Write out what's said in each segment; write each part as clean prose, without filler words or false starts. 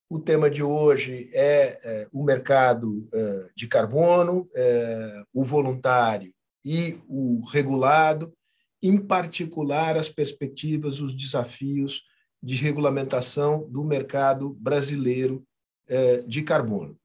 O tema de hoje é o mercado de carbono, o voluntário e o regulado, em particular as perspectivas, os desafios de regulamentação do mercado brasileiro de carbono.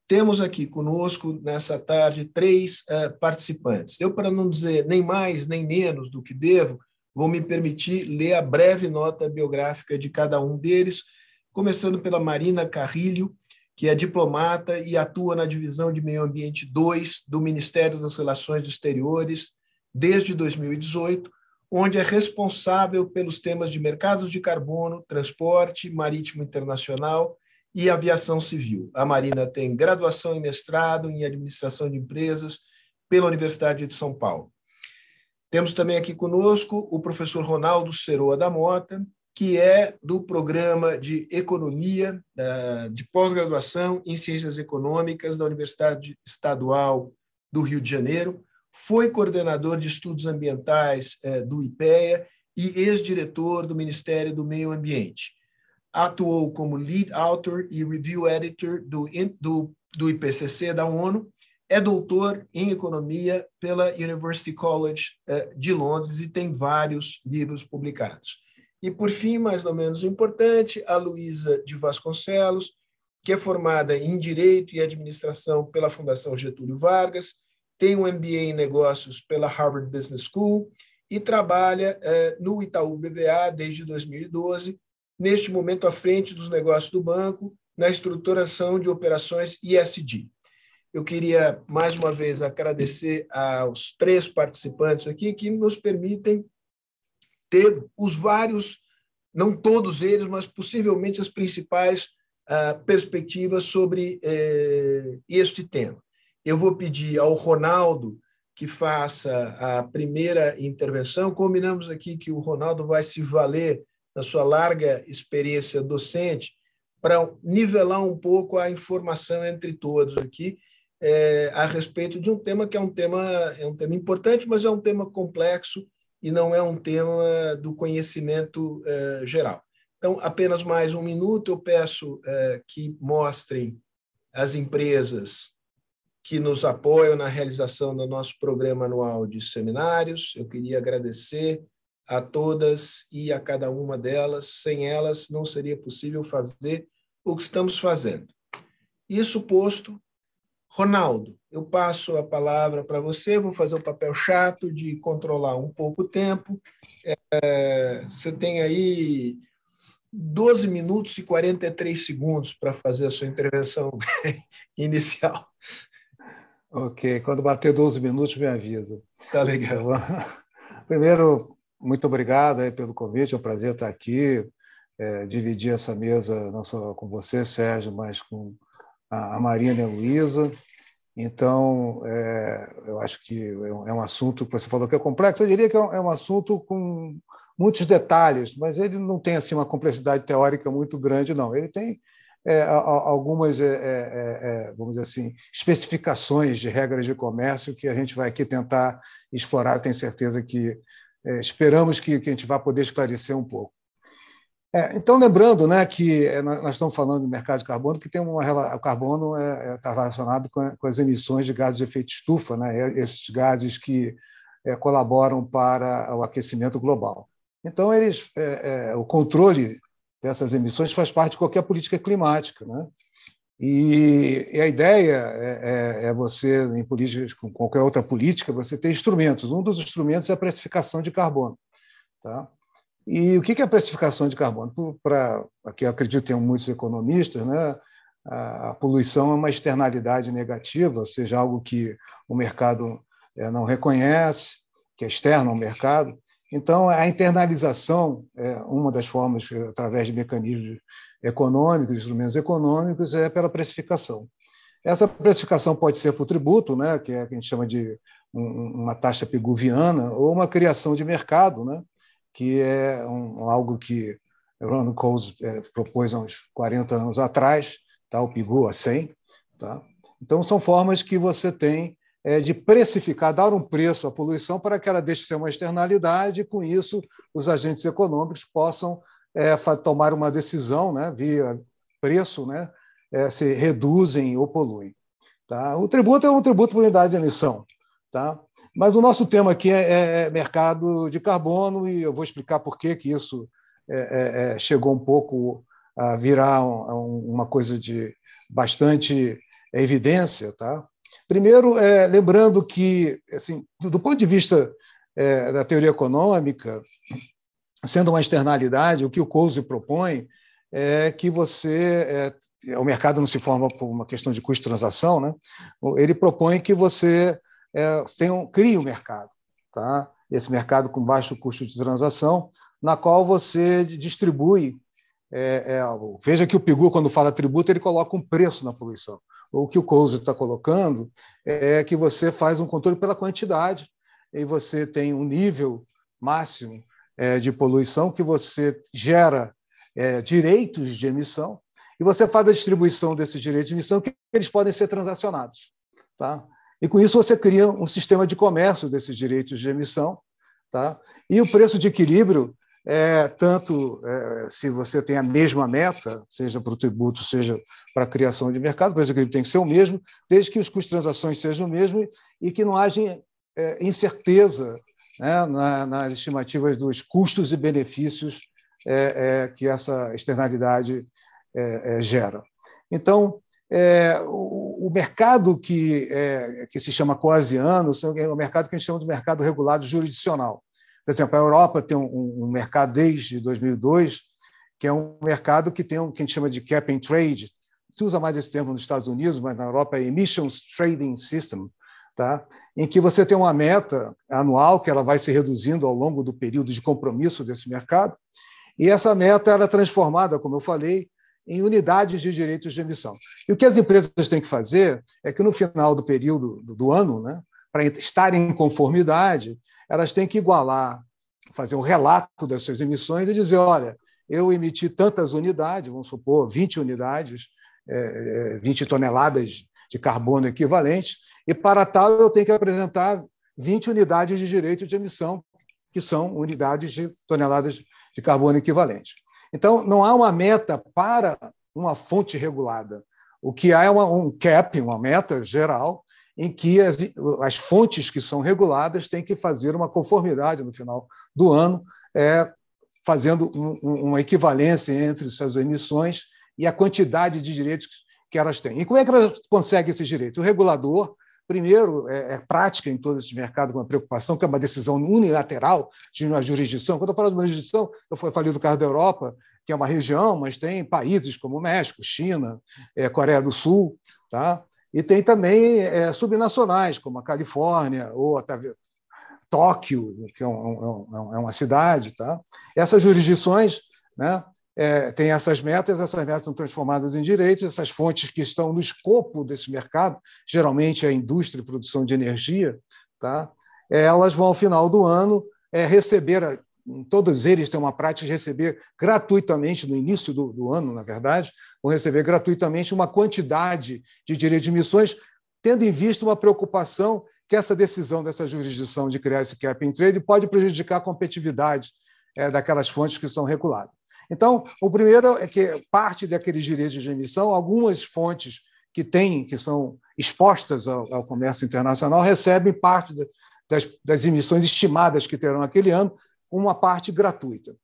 Temos aqui conosco, nessa tarde, 3 participantes. Eu, para não dizer nem mais nem menos do que devo, vou me permitir ler a breve nota biográfica de cada um deles, começando pela Marina Carrilho, que é diplomata e atua na Divisão de Meio Ambiente 2 do Ministério das Relações Exteriores desde 2018, onde é responsável pelos temas de mercados de carbono, transporte marítimo internacional e aviação civil. A Marina tem graduação e mestrado em administração de empresas pela Universidade de São Paulo. Temos também aqui conosco o professor Ronaldo Ceroa da Mota, que é do Programa de Economia, de pós-graduação em Ciências Econômicas da Universidade Estadual do Rio de Janeiro, foi coordenador de estudos ambientais do IPEA e ex-diretor do Ministério do Meio Ambiente. Atuou como lead author e review editor do IPCC da ONU, é doutor em economia pela University College de Londres e tem vários livros publicados. E, por fim, mais ou menos importante, a Luísa de Vasconcelos, que é formada em Direito e Administração pela Fundação Getúlio Vargas, tem um MBA em Negócios pela Harvard Business School e trabalha no Itaú BBA desde 2012, neste momento à frente dos negócios do banco, na estruturação de operações ESG. Eu queria, mais uma vez, agradecer aos 3 participantes aqui que nos permitem ter os vários, não todos eles, mas possivelmente as principais perspectivas sobre este tema. Eu vou pedir ao Ronaldo que faça a primeira intervenção. Combinamos aqui que o Ronaldo vai se valer da sua larga experiência docente para nivelar um pouco a informação entre todos aqui a respeito de um tema que é um tema importante, mas é um tema complexo e não é um tema do conhecimento geral. Então, apenas mais 1 minuto, eu peço que mostrem as empresas que nos apoiam na realização do nosso programa anual de seminários. Eu queria agradecer a todas e a cada uma delas. Sem elas, não seria possível fazer o que estamos fazendo. Isso posto, Ronaldo, eu passo a palavra para você, vou fazer o papel chato de controlar um pouco o tempo. Você tem aí 12 minutos e 43 segundos para fazer a sua intervenção inicial. Ok, quando bater 12 minutos, me avisa. Tá legal. Primeiro, muito obrigado aí pelo convite, é um prazer estar aqui, dividir essa mesa não só com você, Sérgio, mas com a Marina e a Luísa. Então, eu acho que é um assunto que você falou que é complexo. Eu diria que é um assunto com muitos detalhes, mas ele não tem assim uma complexidade teórica muito grande, não. Ele tem algumas, vamos dizer assim, especificações de regras de comércio que a gente vai aqui tentar explorar. Tenho certeza que esperamos que a gente vá poder esclarecer um pouco. Então, lembrando, né, que nós estamos falando do mercado de carbono, que tem o carbono está relacionado com as emissões de gases de efeito estufa, né, esses gases que colaboram para o aquecimento global. Então, o controle dessas emissões faz parte de qualquer política climática, né? E a ideia é você, em políticas, com qualquer outra política, você ter instrumentos. Um dos instrumentos é a precificação de carbono, tá? E o que é a precificação de carbono? Aqui eu acredito que tem muitos economistas, né? A poluição é uma externalidade negativa, ou seja, algo que o mercado não reconhece, que é externo ao mercado. Então, a internalização é uma das formas, através de mecanismos econômicos, instrumentos econômicos, é pela precificação. Essa precificação pode ser por tributo, né, que é o que a gente chama de uma taxa piguviana, ou uma criação de mercado, né, que é algo que Ronald Coase propôs há uns 40 anos atrás, tá, o PIGU a 100. Tá? Então, são formas que você tem de precificar, dar um preço à poluição para que ela deixe de ser uma externalidade e, com isso, os agentes econômicos possam tomar uma decisão, né, via preço, né, se reduzem ou poluem. Tá? O tributo é um tributo por unidade de emissão. Tá? Mas o nosso tema aqui é mercado de carbono, e eu vou explicar por que isso chegou um pouco a virar uma coisa de bastante evidência. Tá? Primeiro, lembrando que, assim, do ponto de vista da teoria econômica, sendo uma externalidade, o que o Coase propõe é que o mercado não se forma por uma questão de custo de transação, né? Ele propõe que você crie um mercado, tá? Esse mercado com baixo custo de transação, na qual você distribui. Veja que o Pigou, quando fala tributo, ele coloca um preço na poluição. O que o Coase está colocando é que você faz um controle pela quantidade e você tem um nível máximo de poluição que você gera direitos de emissão e você faz a distribuição desses direitos de emissão que eles podem ser transacionados. Tá? E, com isso, você cria um sistema de comércio desses direitos de emissão. Tá? E o preço de equilíbrio, se você tem a mesma meta, seja para o tributo, seja para a criação de mercado, o preço de equilíbrio tem que ser o mesmo, desde que os custos de transações sejam o mesmo e que não haja incerteza, né, nas estimativas dos custos e benefícios que essa externalidade gera. Então, o mercado que se chama coasiano é um mercado que a gente chama de mercado regulado jurisdicional. Por exemplo, a Europa tem um mercado desde 2002, que é um mercado que tem que a gente chama de cap and trade. Se usa mais esse termo nos Estados Unidos, mas na Europa é Emissions Trading System, tá? Em que você tem uma meta anual que ela vai se reduzindo ao longo do período de compromisso desse mercado, e essa meta ela é transformada, como eu falei, em unidades de direitos de emissão. E o que as empresas têm que fazer é que, no final do período do ano, né, para estarem em conformidade, elas têm que igualar, fazer um relato das suas emissões e dizer, olha, eu emiti tantas unidades, vamos supor, 20 unidades, 20 toneladas de carbono equivalente, e para tal eu tenho que apresentar 20 unidades de direito de emissão, que são unidades de toneladas de carbono equivalente. Então, não há uma meta para uma fonte regulada. O que há é um cap, uma meta geral, em que as fontes que são reguladas têm que fazer uma conformidade no final do ano, fazendo uma equivalência entre suas emissões e a quantidade de direitos que elas têm. E como é que elas conseguem esses direitos? O regulador, primeiro, prática em todo esse mercado com uma preocupação, que é uma decisão unilateral de uma jurisdição. Quando eu falo de uma jurisdição, eu falei do caso da Europa, que é uma região, mas tem países como México, China, Coreia do Sul, tá? E tem também subnacionais, como a Califórnia ou até Tóquio, que é uma cidade. Tá? Essas jurisdições, né, têm essas metas são transformadas em direitos, essas fontes que estão no escopo desse mercado, geralmente a indústria e produção de energia, tá? Elas vão, ao final do ano, receber, todos eles têm uma prática de receber gratuitamente, no início do ano, na verdade, vão receber gratuitamente uma quantidade de direitos de emissões, tendo em vista uma preocupação que essa decisão dessa jurisdição de criar esse cap and trade pode prejudicar a competitividade daquelas fontes que são reguladas. Então, o primeiro é que parte daqueles direitos de emissão, algumas fontes que são expostas ao comércio internacional, recebem parte das emissões estimadas que terão naquele ano, uma parte gratuita.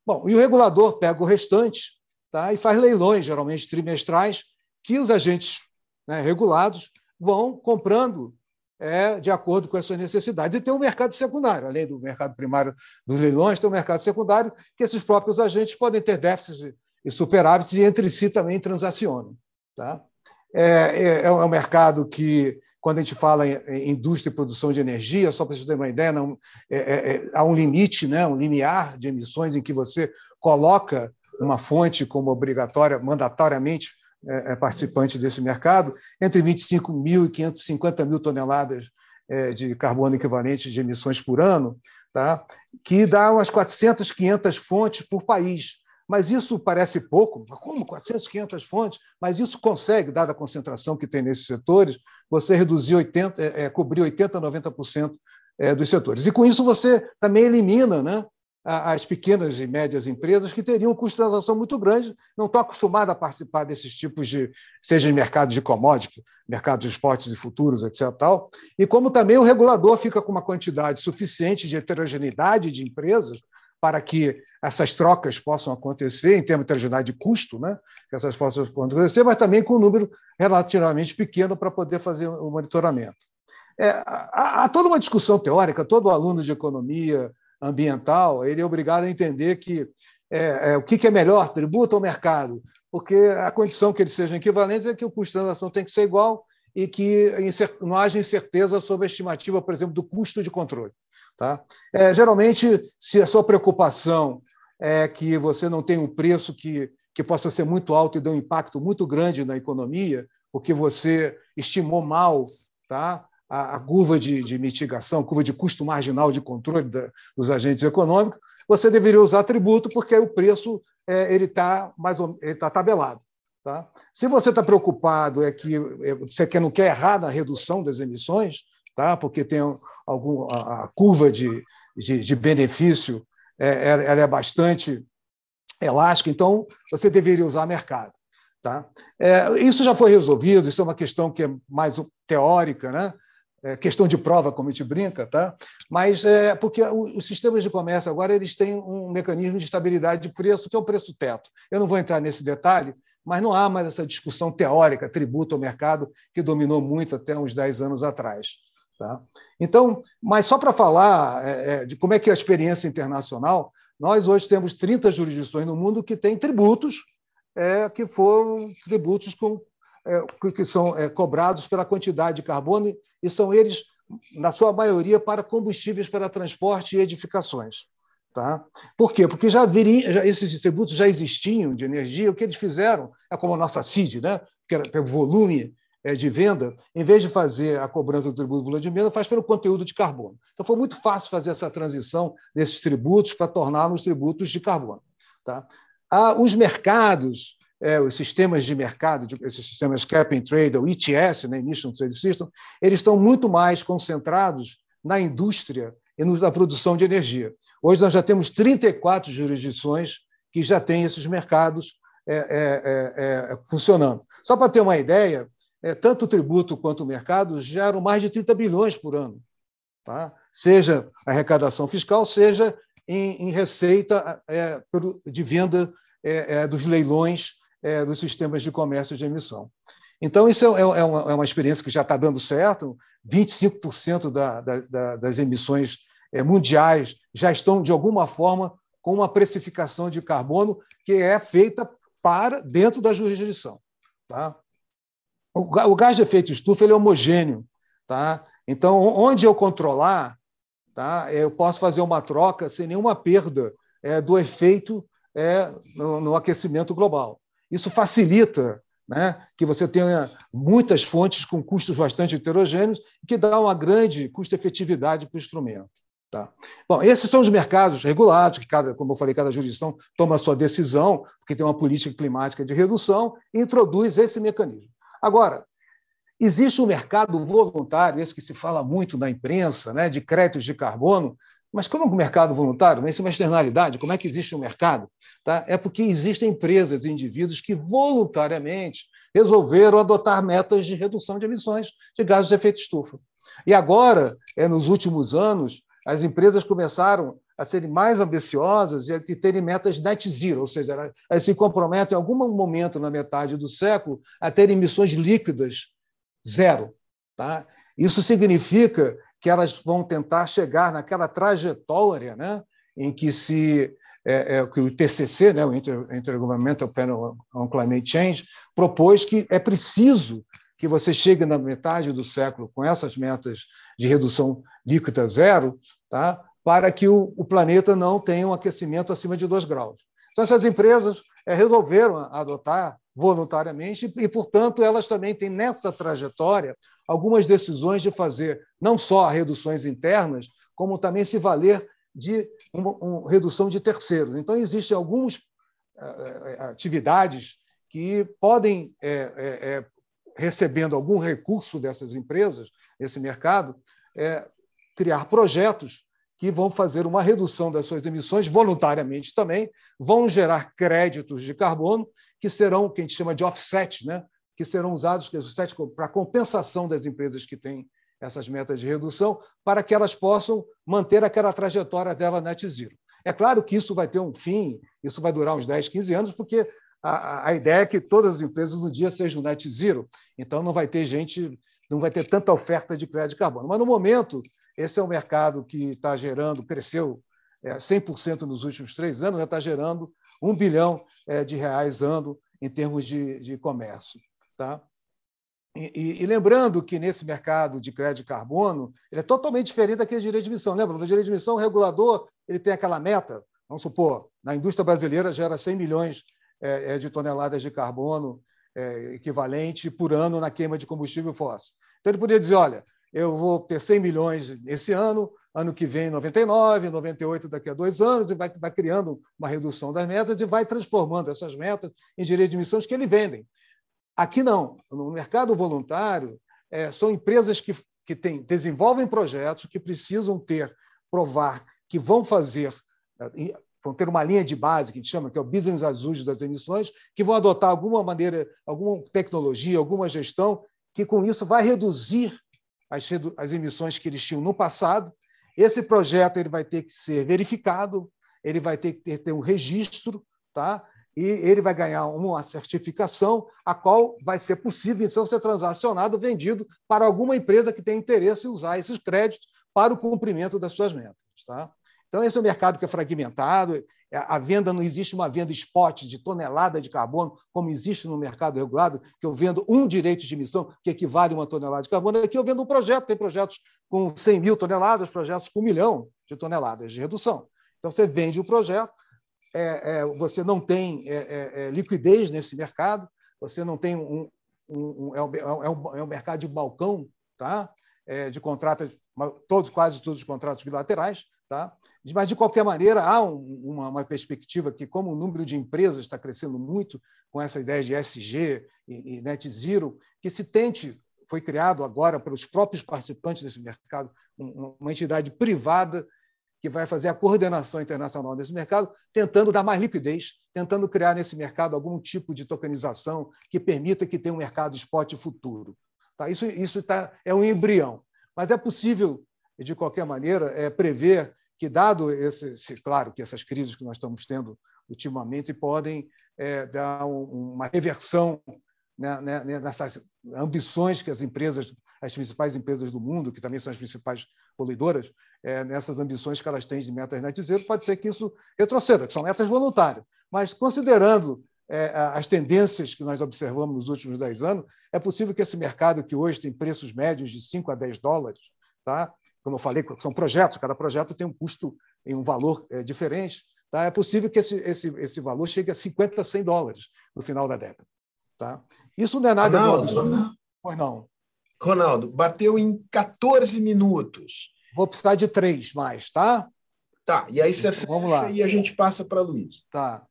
Bom, e o regulador pega o restante, tá, e faz leilões, geralmente trimestrais, que os agentes, né, regulados vão comprando de acordo com as suas necessidades. E tem o mercado secundário, além do mercado primário dos leilões, tem o mercado secundário, que esses próprios agentes podem ter déficits e superávites e entre si também transacionam. Tá? É um mercado que, quando a gente fala em indústria e produção de energia, só para vocês terem uma ideia, há um limite, né, um limiar de emissões em que você coloca uma fonte como obrigatória, mandatoriamente, participante desse mercado, entre 25 mil e 550 mil toneladas de carbono equivalente de emissões por ano, tá? Que dá umas 400, 500 fontes por país. Mas isso parece pouco, como 400, 500 fontes? Mas isso consegue, dada a concentração que tem nesses setores, você reduzir cobrir 80%, 90% dos setores. E com isso você também elimina, né, as pequenas e médias empresas que teriam um custo de transação muito grande, não estão acostumadas a participar desses tipos de, seja em mercado de commodity, mercado de esportes e futuros, etc. Tal, e como também o regulador fica com uma quantidade suficiente de heterogeneidade de empresas para que essas trocas possam acontecer, em termos de heterogeneidade de custo, né? Que essas possam acontecer, mas também com um número relativamente pequeno para poder fazer o monitoramento. Há toda uma discussão teórica, todo aluno de economia ambiental ele é obrigado a entender que o que é melhor, tributo ou mercado, porque a condição que eles sejam equivalentes é que o custo de transação tem que ser igual e que não haja incerteza sobre a estimativa, por exemplo, do custo de controle. Tá? Geralmente, se a sua preocupação é que você não tem um preço que possa ser muito alto e dê um impacto muito grande na economia, porque você estimou mal, tá? A curva de mitigação, a curva de custo marginal de controle dos agentes econômicos, você deveria usar tributo, porque aí o preço ele está tabelado. Tá? Se você está preocupado que você não quer errar na redução das emissões, tá? Porque tem a curva de benefício ela é bastante elástica, então você deveria usar mercado. Tá? Isso já foi resolvido, isso é uma questão que é mais teórica, né? Questão de prova, como a gente brinca, tá? Mas porque os sistemas de comércio agora eles têm um mecanismo de estabilidade de preço, que é o preço teto. Eu não vou entrar nesse detalhe, mas não há mais essa discussão teórica, tributo ao mercado, que dominou muito até uns 10 anos atrás. Tá? Então, mas só para falar de como é que é a experiência internacional, nós hoje temos 30 jurisdições no mundo que têm tributos, que foram tributos que são cobrados pela quantidade de carbono, e são eles, na sua maioria, para combustíveis para transporte e edificações. Tá? Por quê? Porque esses tributos já existiam de energia, o que eles fizeram, como a nossa CID, né? Que era pelo volume de venda, em vez de fazer a cobrança do tributo de volume de venda, faz pelo conteúdo de carbono. Então, foi muito fácil fazer essa transição desses tributos para torná-los tributos de carbono. Tá? Os mercados, os sistemas de mercado, esses sistemas Cap and Trade, ou ETS, né, Emission Trade System, eles estão muito mais concentrados na indústria e na produção de energia. Hoje nós já temos 34 jurisdições que já têm esses mercados funcionando. Só para ter uma ideia, tanto o tributo quanto o mercado geram mais de 30 bilhões por ano, tá? Seja arrecadação fiscal, seja em receita de venda dos leilões dos sistemas de comércio de emissão. Então, isso é uma experiência que já está dando certo. 25% das emissões mundiais já estão, de alguma forma, com uma precificação de carbono que é feita dentro da jurisdição. Tá? O gás de efeito estufa ele é homogêneo. Tá? Então, onde eu controlar, tá, eu posso fazer uma troca sem nenhuma perda do efeito no aquecimento global. Isso facilita, né, que você tenha muitas fontes com custos bastante heterogêneos, que dá uma grande custo-efetividade para o instrumento. Tá? Bom, esses são os mercados regulados, que, como eu falei, cada jurisdição toma a sua decisão, porque tem uma política climática de redução, e introduz esse mecanismo. Agora, existe um mercado voluntário, esse que se fala muito na imprensa, né, de créditos de carbono, mas como é um mercado voluntário? Isso é uma externalidade. Como é que existe um mercado? Tá? É porque existem empresas e indivíduos que voluntariamente resolveram adotar metas de redução de emissões de gases de efeito estufa. E agora, nos últimos anos, as empresas começaram a serem mais ambiciosas e a terem metas net zero, ou seja, elas se comprometem em algum momento na metade do século a ter emissões líquidas zero. Tá? Isso significa que elas vão tentar chegar naquela trajetória, né, em que que o IPCC, né, o Intergovernmental Panel on Climate Change, propôs que é preciso que você chegue na metade do século com essas metas de redução líquida zero, tá, para que o planeta não tenha um aquecimento acima de 2 graus. Então, essas empresas resolveram adotar voluntariamente e, portanto, elas também têm nessa trajetória algumas decisões de fazer não só reduções internas, como também se valer de uma redução de terceiros. Então, existem algumas atividades que podem, recebendo algum recurso dessas empresas, nesse mercado, criar projetos que vão fazer uma redução das suas emissões voluntariamente também, vão gerar créditos de carbono que serão, que a gente chama de offset, né? Que serão usados para compensação das empresas que têm essas metas de redução, para que elas possam manter aquela trajetória dela net zero. É claro que isso vai ter um fim, isso vai durar uns 10, 15 anos, porque a ideia é que todas as empresas no dia sejam net zero, então não vai ter gente, não vai ter tanta oferta de crédito de carbono. Mas, no momento, esse é um mercado que está gerando, cresceu 100% nos últimos 3 anos, já está gerando R$ 1 bilhão de reais ano em termos de comércio. Tá? E lembrando que nesse mercado de crédito de carbono, ele é totalmente diferente daquele direito de emissão. Lembra? No direito de emissão, o regulador ele tem aquela meta, vamos supor, na indústria brasileira gera 100 milhões de toneladas de carbono equivalente por ano na queima de combustível fóssil. Então, ele poderia dizer, olha, eu vou ter 100 milhões esse ano que vem 99, 98 daqui a 2 anos, e vai criando uma redução das metas e vai transformando essas metas em direito de emissões que ele vendem. Aqui não. No mercado voluntário, são empresas que desenvolvem projetos que precisam provar que vão ter uma linha de base, que a gente chama, que é o business as usual das emissões, que vão adotar alguma maneira, alguma tecnologia, alguma gestão, que com isso vai reduzir as emissões que eles tinham no passado. Esse projeto ele vai ter que ser verificado, ele vai ter que ter um registro, tá? E ele vai ganhar uma certificação, a qual vai ser possível, então, ser transacionado, vendido para alguma empresa que tem interesse em usar esses créditos para o cumprimento das suas metas. Tá? Então, esse é um mercado que é fragmentado, a venda não existe uma venda spot de tonelada de carbono, como existe no mercado regulado, que eu vendo um direito de emissão, que equivale a uma tonelada de carbono. Aqui eu vendo um projeto, tem projetos com 100 mil toneladas, projetos com 1 milhão de toneladas de redução. Então, você vende o projeto, você não tem liquidez nesse mercado, você não tem um mercado de balcão, tá? De contratos, quase todos os contratos bilaterais, tá? Mas, de qualquer maneira, há uma perspectiva que, como o número de empresas está crescendo muito com essa ideia de ESG e net zero, que se tente, foi criado agora pelos próprios participantes desse mercado, uma entidade privada que vai fazer a coordenação internacional desse mercado, tentando dar mais liquidez, tentando criar nesse mercado algum tipo de tokenização que permita que tenha um mercado spot futuro. Tá? Isso é um embrião. Mas é possível, de qualquer maneira, prever que, dado claro que essas crises que nós estamos tendo ultimamente podem dar uma reversão, né, nessas ambições que as principais empresas do mundo, que também são as principais poluidoras, nessas ambições que elas têm de metas net zero, pode ser que isso retroceda, que são metas voluntárias. Mas, considerando as tendências que nós observamos nos últimos 10 anos, é possível que esse mercado, que hoje tem preços médios de 5 a 10 dólares, tá? Como eu falei, são projetos, cada projeto tem um custo e um valor diferente, tá? É possível que esse valor chegue a 50 a 100 dólares no final da década. Tá? Isso não é nada de um absurdo. Pois não. Ronaldo, bateu em 14 minutos. Vou precisar de 3 mais, tá? Tá, e aí você fecha e a gente passa para a Luísa. Tá.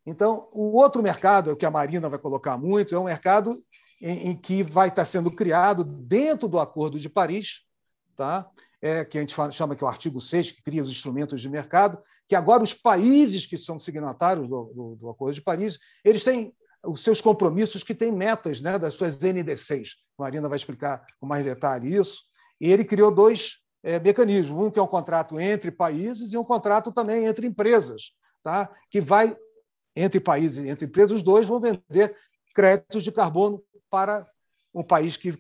Então, o outro mercado, que a Marina vai colocar muito, é um mercado em que vai estar sendo criado dentro do Acordo de Paris, tá? Que a gente chama que é o artigo 6, que cria os instrumentos de mercado, que agora os países que são signatários do Acordo de Paris, eles têm os seus compromissos que têm metas, né, das suas NDCs. A Marina vai explicar com mais detalhe isso. E ele criou 2 mecanismos. Um que é um contrato entre países e um contrato também entre empresas, tá? Que vai, entre países e entre empresas, os dois vão vender créditos de carbono para um país que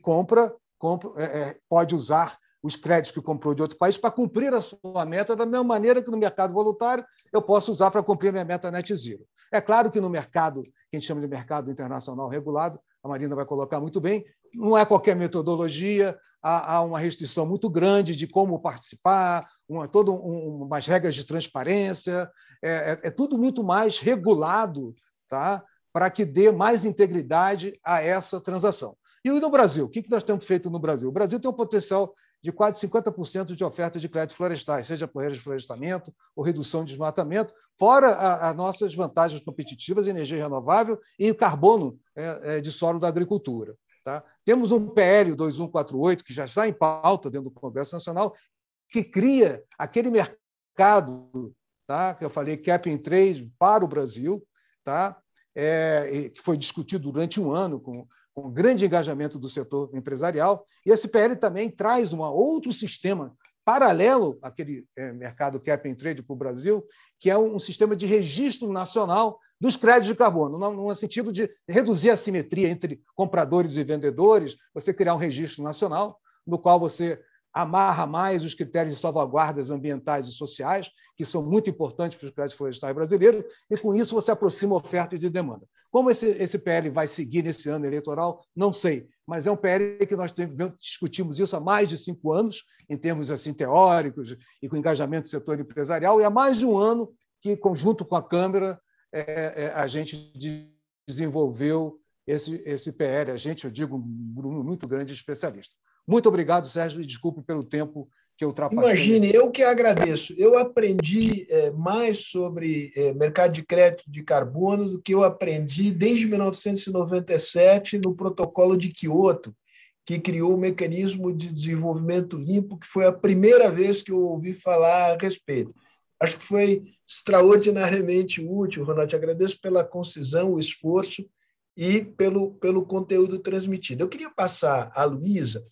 pode usar os créditos que comprou de outro país para cumprir a sua meta da mesma maneira que no mercado voluntário eu posso usar para cumprir a minha meta net zero. É claro que no mercado, que a gente chama de mercado internacional regulado, a Marina vai colocar muito bem, não é qualquer metodologia, há uma restrição muito grande de como participar, umas regras de transparência, é tudo muito mais regulado, tá? Para que dê mais integridade a essa transação. E no Brasil, o que nós temos feito no Brasil? O Brasil tem um potencial de quase 50% de oferta de créditos florestais, seja por reflorestamento ou redução de desmatamento, fora as nossas vantagens competitivas em energia renovável e carbono de solo da agricultura. Tá? Temos um PL 2148, que já está em pauta dentro do Congresso Nacional, que cria aquele mercado, tá, que eu falei, Cap and Trade para o Brasil, tá, que foi discutido durante um ano com grande engajamento do setor empresarial. E esse PL também traz outro sistema paralelo àquele mercado Cap and Trade para o Brasil, que é um sistema de registro nacional dos créditos de carbono, no sentido de reduzir a assimetria entre compradores e vendedores, você criar um registro nacional, no qual você amarra mais os critérios de salvaguardas ambientais e sociais, que são muito importantes para os créditos florestais brasileiros, e com isso você aproxima oferta e demanda. Como esse PL vai seguir nesse ano eleitoral, não sei, mas é um PL que nós discutimos isso há mais de 5 anos, em termos assim, teóricos e com engajamento do setor empresarial, e há mais de um ano que, conjunto com a Câmara, a gente desenvolveu esse PL. A gente, eu digo, um grupo muito grande de especialistas. Muito obrigado, Sérgio, e desculpe pelo tempo que eu ultrapassei. Imagine, eu que agradeço. Eu aprendi mais sobre mercado de crédito de carbono do que eu aprendi desde 1997 no Protocolo de Quioto, que criou o Mecanismo de Desenvolvimento Limpo, que foi a primeira vez que eu ouvi falar a respeito. Acho que foi extraordinariamente útil, Ronaldo. Te agradeço pela concisão, o esforço e pelo conteúdo transmitido. Eu queria passar à Luísa,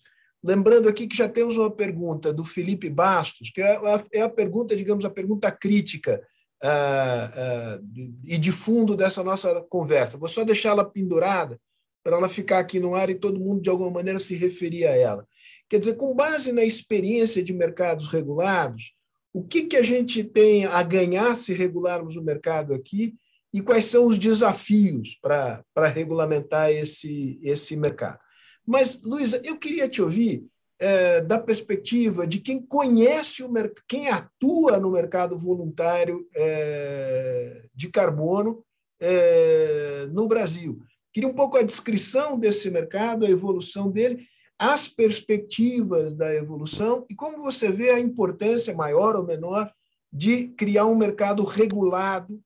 lembrando aqui que já temos uma pergunta do Felipe Bastos, que é a pergunta, digamos, a pergunta crítica e de fundo dessa nossa conversa. Vou só deixá-la pendurada para ela ficar aqui no ar e todo mundo, de alguma maneira, se referir a ela. Quer dizer, com base na experiência de mercados regulados, o que a gente tem a ganhar se regularmos o mercado aqui e quais são os desafios para regulamentar esse mercado? Mas, Luísa, eu queria te ouvir da perspectiva de quem conhece quem atua no mercado voluntário de carbono no Brasil. Queria um pouco a descrição desse mercado, a evolução dele, as perspectivas da evolução e como você vê a importância maior ou menor de criar um mercado regulado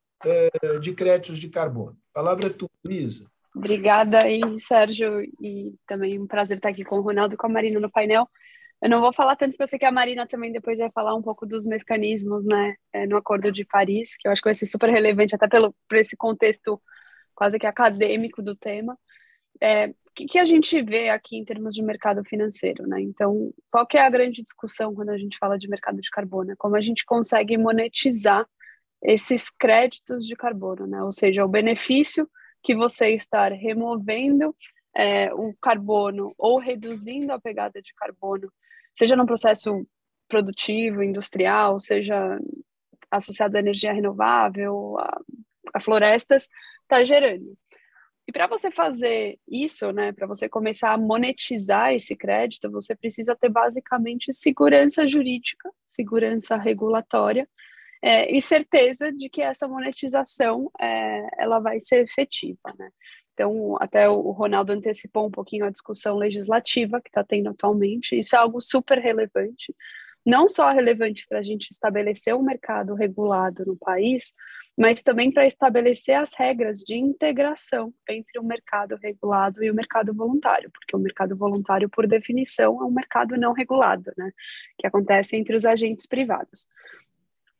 de créditos de carbono. A palavra é tua, Luísa. Obrigada aí, Sérgio, e também um prazer estar aqui com o Ronaldo e com a Marina no painel. Eu não vou falar tanto, porque eu sei que a Marina também depois vai falar um pouco dos mecanismos, né, no Acordo de Paris, que eu acho que vai ser super relevante até por esse contexto quase que acadêmico do tema. O que a gente vê aqui em termos de mercado financeiro, né? Então, qual que é a grande discussão quando a gente fala de mercado de carbono? Como a gente consegue monetizar esses créditos de carbono, né? Ou seja, o benefício que você estar removendo o carbono ou reduzindo a pegada de carbono, seja no processo produtivo, industrial, seja associado à energia renovável, a florestas, está gerando. E para você fazer isso, né, para você começar a monetizar esse crédito, você precisa ter basicamente segurança jurídica, segurança regulatória, e certeza de que essa monetização ela vai ser efetiva, né? Então, até o Ronaldo antecipou um pouquinho a discussão legislativa que está tendo atualmente. Isso é algo super relevante, não só relevante para a gente estabelecer um mercado regulado no país, mas também para estabelecer as regras de integração entre o mercado regulado e o mercado voluntário, porque o mercado voluntário, por definição, é um mercado não regulado, né? Que acontece entre os agentes privados.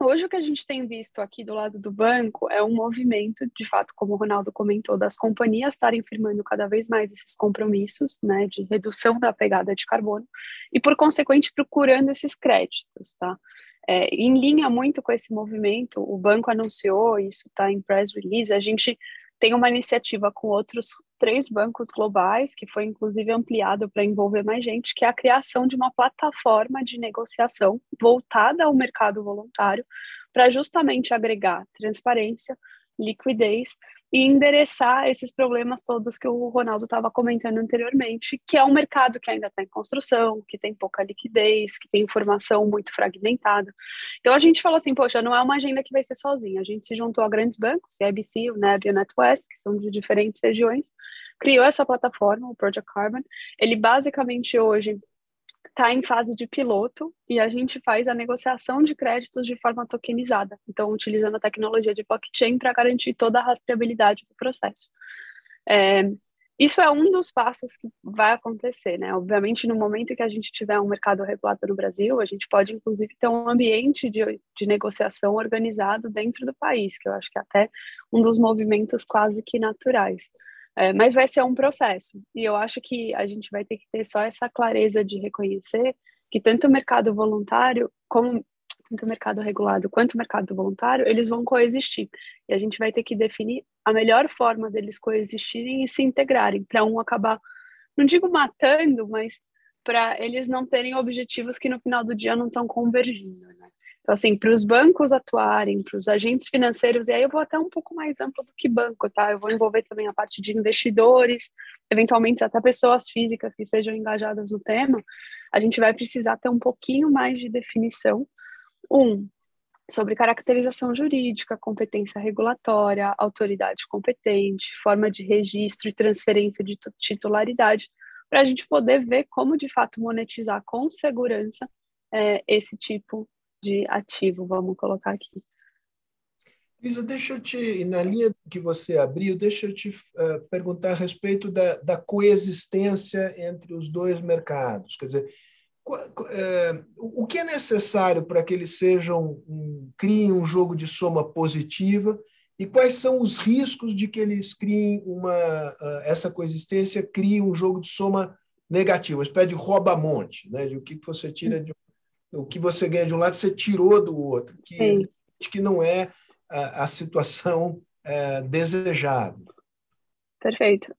Hoje, o que a gente tem visto aqui do lado do banco é um movimento, de fato, como o Ronaldo comentou, das companhias estarem firmando cada vez mais esses compromissos, né, de redução da pegada de carbono e, por consequente, procurando esses créditos, tá? Em linha muito com esse movimento, o banco anunciou, isso está em press release, a gente tem uma iniciativa com outros 3 bancos globais, que foi inclusive ampliado para envolver mais gente, que é a criação de uma plataforma de negociação voltada ao mercado voluntário, para justamente agregar transparência, liquidez e endereçar esses problemas todos que o Ronaldo estava comentando anteriormente, que é um mercado que ainda está em construção, que tem pouca liquidez, que tem informação muito fragmentada. Então a gente falou assim, poxa, não é uma agenda que vai ser sozinha. A gente se juntou a grandes bancos, o IBC, o NEB e o NatWest, que são de diferentes regiões, criou essa plataforma, o Project Carbon. Ele basicamente hoje está em fase de piloto e a gente faz a negociação de créditos de forma tokenizada, então utilizando a tecnologia de blockchain para garantir toda a rastreabilidade do processo. isso é um dos passos que vai acontecer, né? Obviamente, no momento que a gente tiver um mercado regulado no Brasil, a gente pode, inclusive, ter um ambiente de negociação organizado dentro do país, que eu acho que é até um dos movimentos quase que naturais. Mas vai ser um processo, e eu acho que a gente vai ter que ter só essa clareza de reconhecer que tanto o mercado voluntário como tanto o mercado regulado quanto o mercado voluntário, eles vão coexistir. E a gente vai ter que definir a melhor forma deles coexistirem e se integrarem, para um acabar, não digo matando, mas para eles não terem objetivos que no final do dia não estão convergindo, né? Então, assim, para os bancos atuarem, para os agentes financeiros, e aí eu vou até um pouco mais amplo do que banco, tá? Eu vou envolver também a parte de investidores, eventualmente até pessoas físicas que sejam engajadas no tema, a gente vai precisar ter um pouquinho mais de definição. Sobre caracterização jurídica, competência regulatória, autoridade competente, forma de registro e transferência de titularidade, para a gente poder ver como, de fato, monetizar com segurança esse tipo de ativo, vamos colocar aqui. Lisa, na linha que você abriu, deixa eu te perguntar a respeito da coexistência entre os dois mercados. Quer dizer, o que é necessário para que eles criem um jogo de soma positiva e quais são os riscos de que eles criem essa coexistência crie um jogo de soma negativo, uma espécie de rouba-monte, né? De o que você tira o que você ganha de um lado, você tirou do outro, que não é a situação desejada. Perfeito.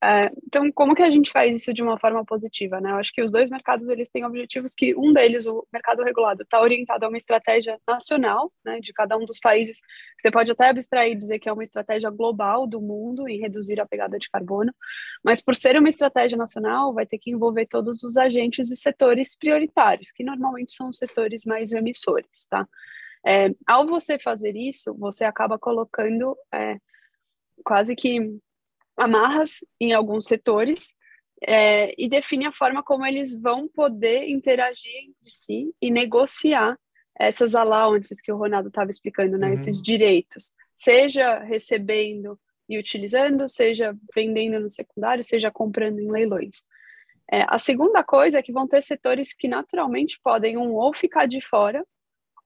Então, como que a gente faz isso de uma forma positiva, né? Eu acho que os dois mercados, eles têm objetivos que um deles, o mercado regulado, está orientado a uma estratégia nacional, né, de cada um dos países. Você pode até abstrair e dizer que é uma estratégia global do mundo em reduzir a pegada de carbono, mas por ser uma estratégia nacional, vai ter que envolver todos os agentes e setores prioritários, que normalmente são os setores mais emissores, tá? Ao você fazer isso, você acaba colocando quase que amarras em alguns setores e define a forma como eles vão poder interagir entre si e negociar essas allowances que o Ronaldo estava explicando, né? Esses direitos, seja recebendo e utilizando, seja vendendo no secundário, seja comprando em leilões. A segunda coisa é que vão ter setores que naturalmente podem ou ficar de fora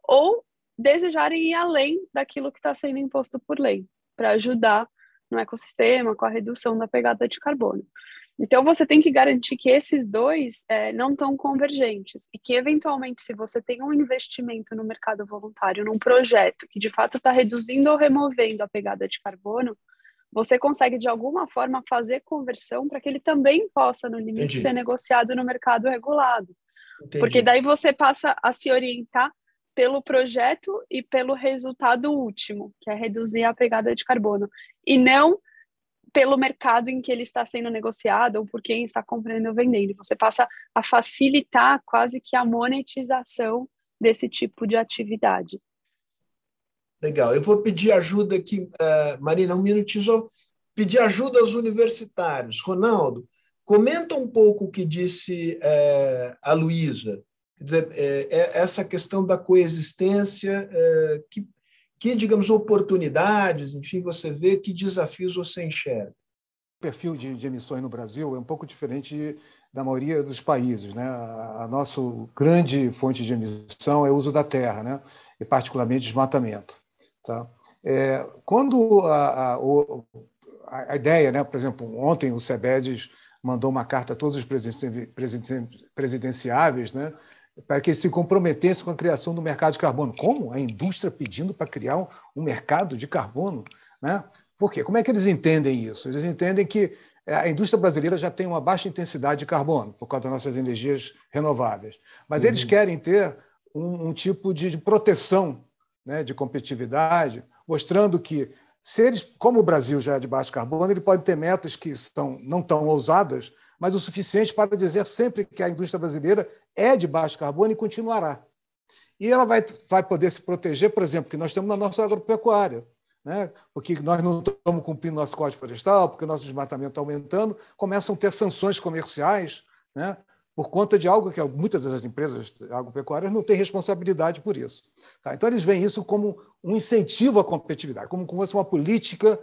ou desejarem ir além daquilo que está sendo imposto por lei, para ajudar no ecossistema, com a redução da pegada de carbono. Então, você tem que garantir que esses dois não estão convergentes e que, eventualmente, se você tem um investimento no mercado voluntário, num projeto que, de fato, está reduzindo ou removendo a pegada de carbono, você consegue, de alguma forma, fazer conversão para que ele também possa, no limite, ser negociado no mercado regulado. Porque daí você passa a se orientar pelo projeto e pelo resultado último, que é reduzir a pegada de carbono, e não pelo mercado em que ele está sendo negociado ou por quem está comprando ou vendendo. Você passa a facilitar quase que a monetização desse tipo de atividade. Legal. Eu vou pedir ajuda aqui, Marina, um minutinho só. Pedir ajuda aos universitários. Ronaldo, comenta um pouco o que disse a Luísa. Quer dizer, essa questão da coexistência, que, digamos, oportunidades, enfim, você vê, que desafios você enxerga? O perfil de emissões no Brasil é um pouco diferente da maioria dos países, né? A nossa grande fonte de emissão é o uso da terra, né? E particularmente desmatamento. Tá? Quando a ideia, né? Por exemplo, ontem o CEBEDES mandou uma carta a todos os presidenciáveis, né? Para que eles se comprometessem com a criação do mercado de carbono. Como? A indústria pedindo para criar um mercado de carbono? Né? Por quê? Como é que eles entendem isso? Eles entendem que a indústria brasileira já tem uma baixa intensidade de carbono, por causa das nossas energias renováveis. Mas eles querem ter um tipo de proteção, né, de competitividade, mostrando que, como o Brasil já é de baixo carbono, ele pode ter metas que não tão ousadas, mas o suficiente para dizer sempre que a indústria brasileira é de baixo carbono e continuará. E ela vai poder se proteger, por exemplo, que nós temos na nossa agropecuária, né? Porque nós não estamos cumprindo nosso Código Florestal, porque o nosso desmatamento está aumentando, começam a ter sanções comerciais, né? Por conta de algo que muitas das empresas agropecuárias não têm responsabilidade por isso. Tá? Então, eles veem isso como um incentivo à competitividade, como se fosse uma política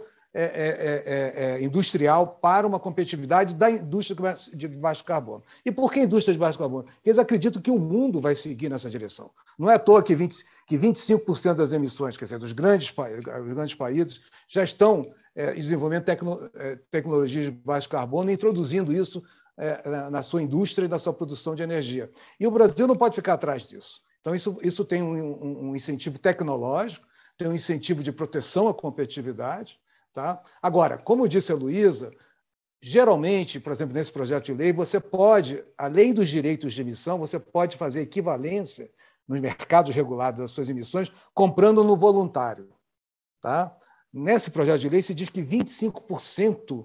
industrial para uma competitividade da indústria de baixo carbono. E por que indústria de baixo carbono? Porque eles acreditam que o mundo vai seguir nessa direção. Não é à toa que 25% das emissões, quer dizer, dos grandes países, já estão desenvolvendo tecnologias de baixo carbono e introduzindo isso na sua indústria e na sua produção de energia. E o Brasil não pode ficar atrás disso. Então, isso tem um incentivo tecnológico, tem um incentivo de proteção à competitividade. Tá? Agora, como disse a Luísa, geralmente, por exemplo, nesse projeto de lei, você pode, além dos direitos de emissão, você pode fazer equivalência nos mercados regulados das suas emissões, comprando no voluntário. Tá? Nesse projeto de lei se diz que 25%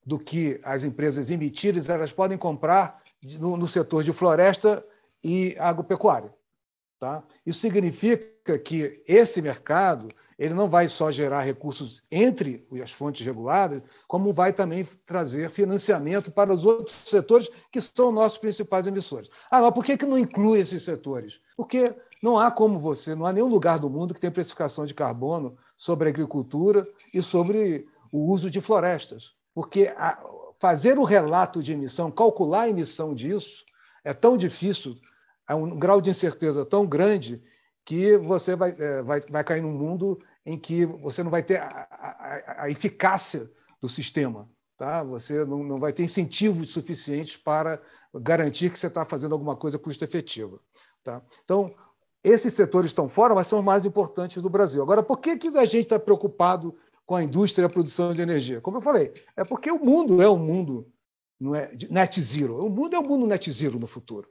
do que as empresas emitirem, elas podem comprar no setor de floresta e agropecuária. Tá? Isso significa que esse mercado ele não vai só gerar recursos entre as fontes reguladas, como vai também trazer financiamento para os outros setores que são nossos principais emissores. Mas por que não inclui esses setores? Porque não há nenhum lugar do mundo que tenha precificação de carbono sobre a agricultura e sobre o uso de florestas. Porque fazer o relato de emissão, calcular a emissão disso, é tão difícil, há um grau de incerteza tão grande que você vai cair num mundo em que você não vai ter a eficácia do sistema. Tá? Você não vai ter incentivos suficientes para garantir que você está fazendo alguma coisa custo-efetiva. Tá? Então, esses setores estão fora, mas são os mais importantes do Brasil. Agora, por que a gente está preocupado com a indústria e a produção de energia? Como eu falei, é porque o mundo é um mundo net zero. O mundo é um mundo net zero no futuro.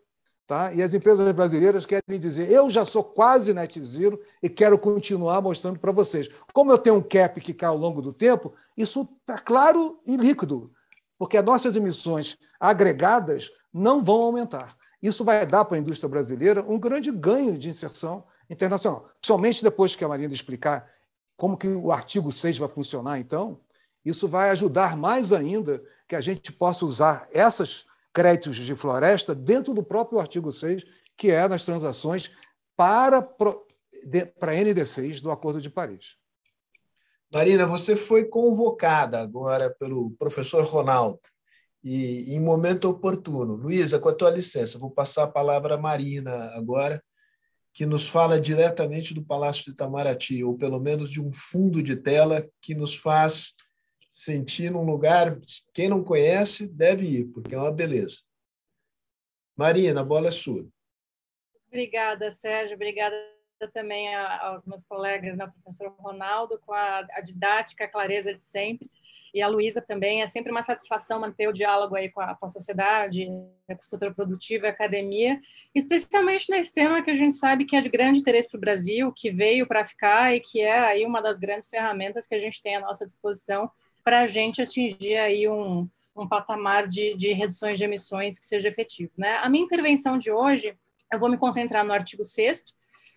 Tá? E as empresas brasileiras querem dizer, eu já sou quase net zero e quero continuar mostrando para vocês. Como eu tenho um cap que cai ao longo do tempo, isso está claro e líquido, porque as nossas emissões agregadas não vão aumentar. Isso vai dar para a indústria brasileira um grande ganho de inserção internacional. Principalmente depois que a Marina explicar como que o artigo 6 vai funcionar, então, isso vai ajudar mais ainda que a gente possa usar essas créditos de floresta dentro do próprio artigo 6, que é nas transações para ND6 do Acordo de Paris. Marina, você foi convocada agora pelo professor Ronaldo, e em momento oportuno. Luísa, com a tua licença, vou passar a palavra à Marina agora, que nos fala diretamente do Palácio de Itamaraty, ou pelo menos de um fundo de tela que nos faz sentir num lugar, quem não conhece deve ir, porque é uma beleza. Marina, a bola é sua. Obrigada, Sérgio. Obrigada também aos meus colegas, né, professor Ronaldo, com a didática, a clareza de sempre. E a Luísa também. É sempre uma satisfação manter o diálogo aí com a sociedade, com o setor produtivo e a academia, especialmente nesse tema que a gente sabe que é de grande interesse para o Brasil, que veio para ficar e que é aí uma das grandes ferramentas que a gente tem à nossa disposição para a gente atingir aí um patamar de reduções de emissões que seja efetivo. Né? A minha intervenção de hoje, eu vou me concentrar no artigo 6º,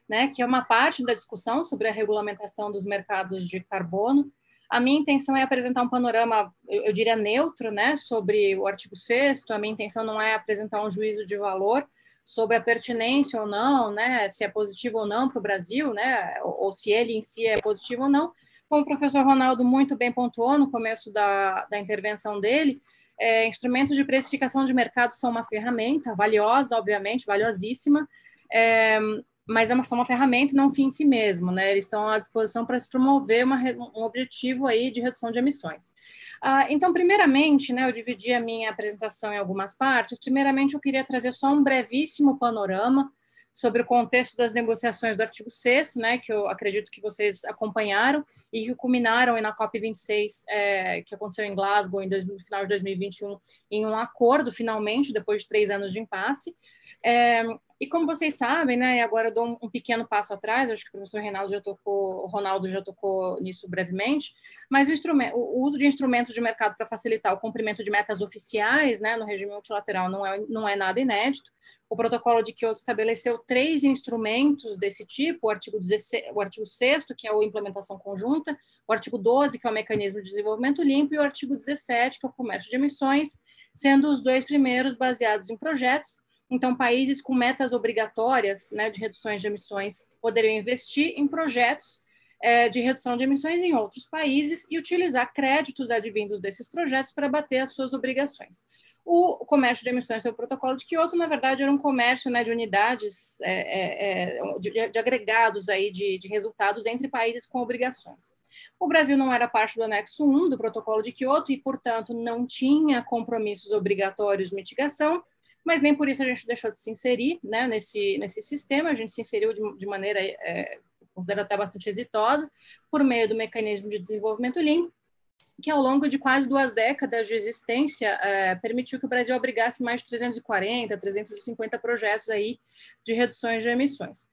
né, que é uma parte da discussão sobre a regulamentação dos mercados de carbono. A minha intenção é apresentar um panorama, eu diria, neutro, né, sobre o artigo 6º. A minha intenção não é apresentar um juízo de valor sobre a pertinência ou não, né, se é positivo ou não para o Brasil, né, ou se ele em si é positivo ou não. Como o professor Ronaldo muito bem pontuou no começo da intervenção dele, instrumentos de precificação de mercado são uma ferramenta valiosa, obviamente, valiosíssima, mas só uma ferramenta e não um fim em si mesmo, né? Eles estão à disposição para se promover um objetivo aí de redução de emissões. Então, primeiramente, né, eu dividi a minha apresentação em algumas partes. Primeiramente, eu queria trazer só um brevíssimo panorama sobre o contexto das negociações do artigo 6º, né, que eu acredito que vocês acompanharam e que culminaram na COP26, que aconteceu em Glasgow no final de 2021, em um acordo, finalmente, depois de 3 anos de impasse. E como vocês sabem, né, e agora eu dou um pequeno passo atrás, acho que o professor Ronaldo já tocou nisso brevemente, mas o uso de instrumentos de mercado para facilitar o cumprimento de metas oficiais, né, no regime multilateral não é nada inédito. O protocolo de Kyoto estabeleceu 3 instrumentos desse tipo, o artigo 6º, que é a implementação conjunta, o artigo 12, que é o mecanismo de desenvolvimento limpo, e o artigo 17, que é o comércio de emissões, sendo os 2 primeiros baseados em projetos. Então, países com metas obrigatórias, né, de reduções de emissões poderiam investir em projetos de redução de emissões em outros países e utilizar créditos advindos desses projetos para bater as suas obrigações. O comércio de emissões sobre o protocolo de Quioto, na verdade, era um comércio, né, de unidades, de agregados aí de resultados entre países com obrigações. O Brasil não era parte do anexo 1 do protocolo de Quioto e, portanto, não tinha compromissos obrigatórios de mitigação, mas nem por isso a gente deixou de se inserir, né, nesse sistema. A gente se inseriu de maneira, considero até bastante exitosa, por meio do mecanismo de desenvolvimento limpo, que ao longo de quase 2 décadas de existência permitiu que o Brasil abrigasse mais de 340, 350 projetos aí de reduções de emissões.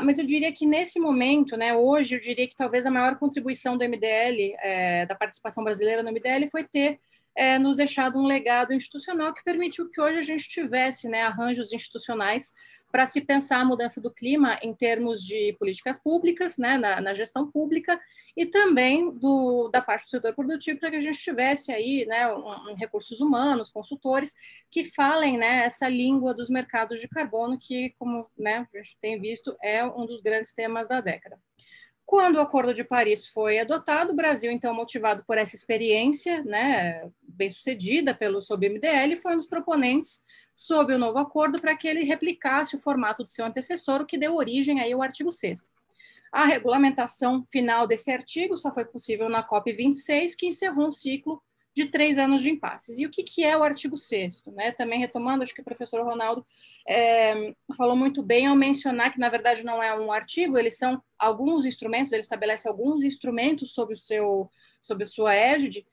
Mas eu diria que nesse momento, né, hoje, eu diria que talvez a maior contribuição do MDL, da participação brasileira no MDL, foi ter nos deixado um legado institucional que permitiu que hoje a gente tivesse, né, arranjos institucionais para se pensar a mudança do clima em termos de políticas públicas, né, na gestão pública, e também da parte do setor produtivo, para que a gente tivesse aí, né, recursos humanos, consultores, que falem, né, essa língua dos mercados de carbono, que, como, né, a gente tem visto, é um dos grandes temas da década. Quando o Acordo de Paris foi adotado, o Brasil, então, motivado por essa experiência, né, bem-sucedida sob o MDL, foi um dos proponentes sob o novo acordo para que ele replicasse o formato do seu antecessor, o que deu origem aí ao artigo 6º. A regulamentação final desse artigo só foi possível na COP26, que encerrou um ciclo de 3 anos de impasses. E o que é o artigo 6º? Né? Também retomando, acho que o professor Ronaldo falou muito bem ao mencionar que, na verdade, não é um artigo, eles são alguns instrumentos, ele estabelece alguns instrumentos sob a sua égide,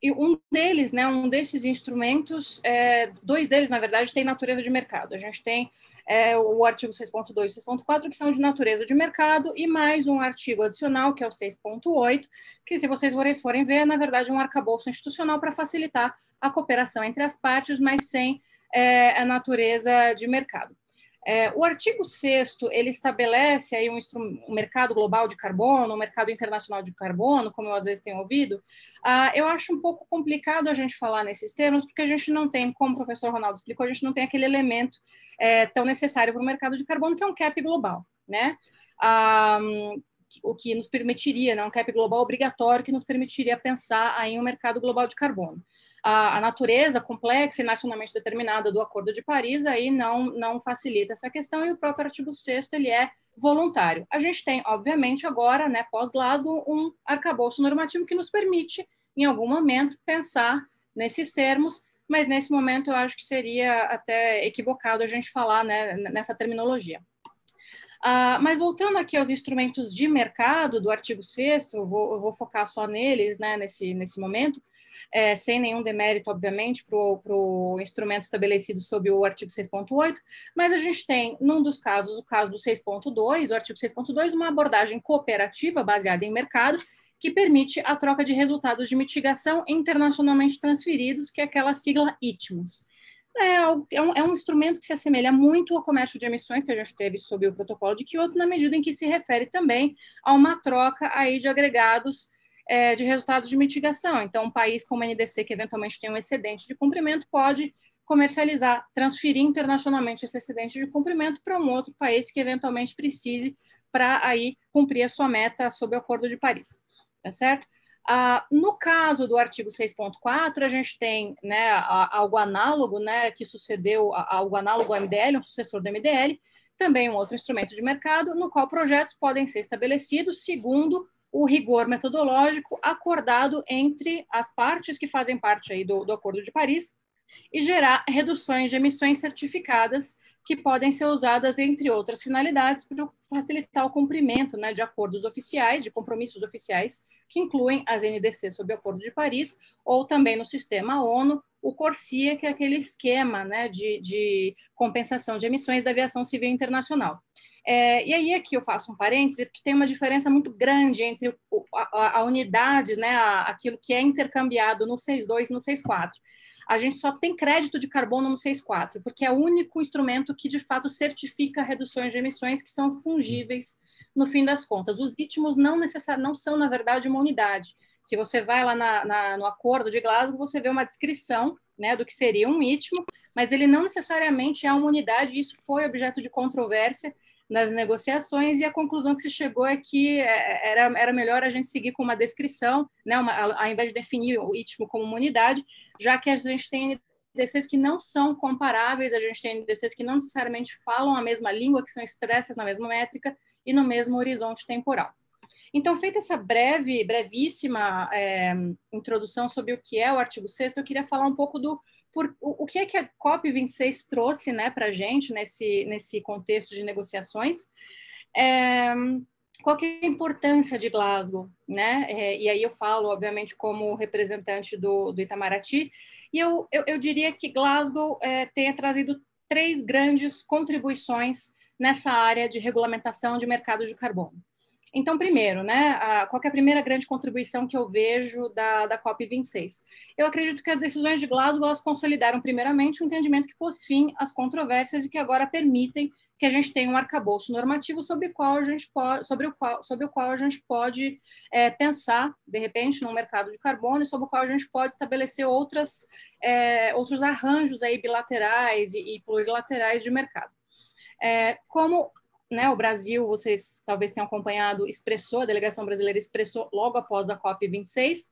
e um deles, né, um desses instrumentos, 2 deles, na verdade, tem natureza de mercado. A gente tem o artigo 6.2 e 6.4, que são de natureza de mercado, e mais um artigo adicional, que é o 6.8, que, se vocês forem ver, é, na verdade, um arcabouço institucional para facilitar a cooperação entre as partes, mas sem a natureza de mercado. O artigo 6º, ele estabelece aí um mercado global de carbono, um mercado internacional de carbono, como eu às vezes tenho ouvido. Eu acho um pouco complicado a gente falar nesses termos, porque a gente não tem, como o professor Ronaldo explicou, a gente não tem aquele elemento tão necessário para o mercado de carbono, que é um cap global, né? O que nos permitiria, né, um cap global obrigatório, que nos permitiria pensar aí em um mercado global de carbono. A natureza complexa e nacionalmente determinada do Acordo de Paris aí não facilita essa questão, e o próprio artigo 6º ele é voluntário. A gente tem, obviamente, agora, né, pós-Glasgow, um arcabouço normativo que nos permite, em algum momento, pensar nesses termos, mas nesse momento eu acho que seria até equivocado a gente falar, né, nessa terminologia. Mas voltando aqui aos instrumentos de mercado do artigo 6º, eu vou focar só neles, né, nesse momento, sem nenhum demérito, obviamente, para o instrumento estabelecido sob o artigo 6.8, mas a gente tem, num dos casos, o caso do 6.2, o artigo 6.2, uma abordagem cooperativa baseada em mercado, que permite a troca de resultados de mitigação internacionalmente transferidos, que é aquela sigla ITMOS. É um instrumento que se assemelha muito ao comércio de emissões que a gente teve sob o protocolo de Quioto, na medida em que se refere também a uma troca aí de agregados de resultados de mitigação. Então, um país como a NDC, que eventualmente tem um excedente de cumprimento, pode comercializar, transferir internacionalmente esse excedente de cumprimento para um outro país que eventualmente precise para aí cumprir a sua meta sob o Acordo de Paris, tá certo? No caso do artigo 6.4, a gente tem, né, algo análogo, né, que sucedeu algo análogo ao MDL, um sucessor do MDL, também um outro instrumento de mercado, no qual projetos podem ser estabelecidos segundo o rigor metodológico acordado entre as partes que fazem parte aí do Acordo de Paris e gerar reduções de emissões certificadas que podem ser usadas, entre outras finalidades, para facilitar o cumprimento, né, de acordos oficiais, de compromissos oficiais, que incluem as NDC sob o Acordo de Paris, ou também no sistema ONU, o CORSIA, que é aquele esquema, né, de compensação de emissões da aviação civil internacional. E aí aqui eu faço um parêntese, porque tem uma diferença muito grande entre a unidade, né, aquilo que é intercambiado no 6.2 e no 6.4. A gente só tem crédito de carbono no 6.4, porque é o único instrumento que, de fato, certifica reduções de emissões que são fungíveis no fim das contas. Os ITMOS não são, na verdade, uma unidade. Se você vai lá no Acordo de Glasgow, você vê uma descrição, né, do que seria um ITMO, mas ele não necessariamente é uma unidade, e isso foi objeto de controvérsia nas negociações, e a conclusão que se chegou é que era melhor a gente seguir com uma descrição, né, ao invés de definir o istmo como uma unidade, já que a gente tem NDCs que não são comparáveis, a gente tem NDCs que não necessariamente falam a mesma língua, que são expressas na mesma métrica e no mesmo horizonte temporal. Então, feita essa brevíssima introdução sobre o que é o artigo 6º, eu queria falar um pouco o que é que a COP26 trouxe, né, para a gente nesse contexto de negociações. Qual que é a importância de Glasgow, né? E aí eu falo, obviamente, como representante do Itamaraty, e eu diria que Glasgow tenha trazido 3 grandes contribuições nessa área de regulamentação de mercado de carbono. Então, primeiro, né, qual que é a primeira grande contribuição que eu vejo da COP26? Eu acredito que as decisões de Glasgow elas consolidaram, primeiramente, um entendimento que pôs fim às controvérsias e que agora permitem que a gente tenha um arcabouço normativo sobre o qual a gente pode pensar, de repente, no mercado de carbono e sobre o qual a gente pode estabelecer outros arranjos aí bilaterais e plurilaterais de mercado. Como né, o Brasil, vocês talvez tenham acompanhado, a delegação brasileira expressou logo após a COP26,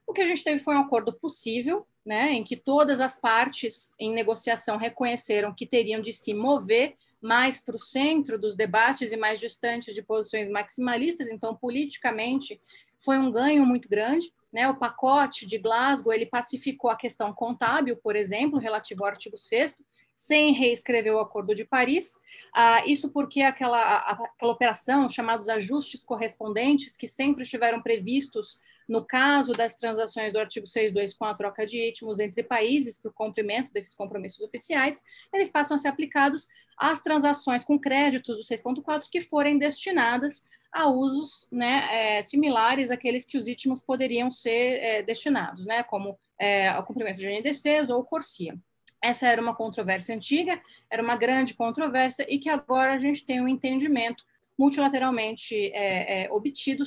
o que a gente teve foi um acordo possível, né, em que todas as partes em negociação reconheceram que teriam de se mover mais para o centro dos debates e mais distantes de posições maximalistas, então, politicamente, foi um ganho muito grande. Né, o pacote de Glasgow, ele pacificou a questão contábil, por exemplo, relativo ao artigo 6º, sem reescrever o Acordo de Paris, isso porque aquela operação, chamados ajustes correspondentes, que sempre estiveram previstos no caso das transações do artigo 6.2 com a troca de istmos entre países para o cumprimento desses compromissos oficiais, eles passam a ser aplicados às transações com créditos do 6.4 que forem destinadas a usos, né, similares àqueles que os istmos poderiam ser destinados, né, como ao cumprimento de NDCs ou CORSIA. Essa era uma controvérsia antiga, era uma grande controvérsia e que agora a gente tem um entendimento multilateralmente obtido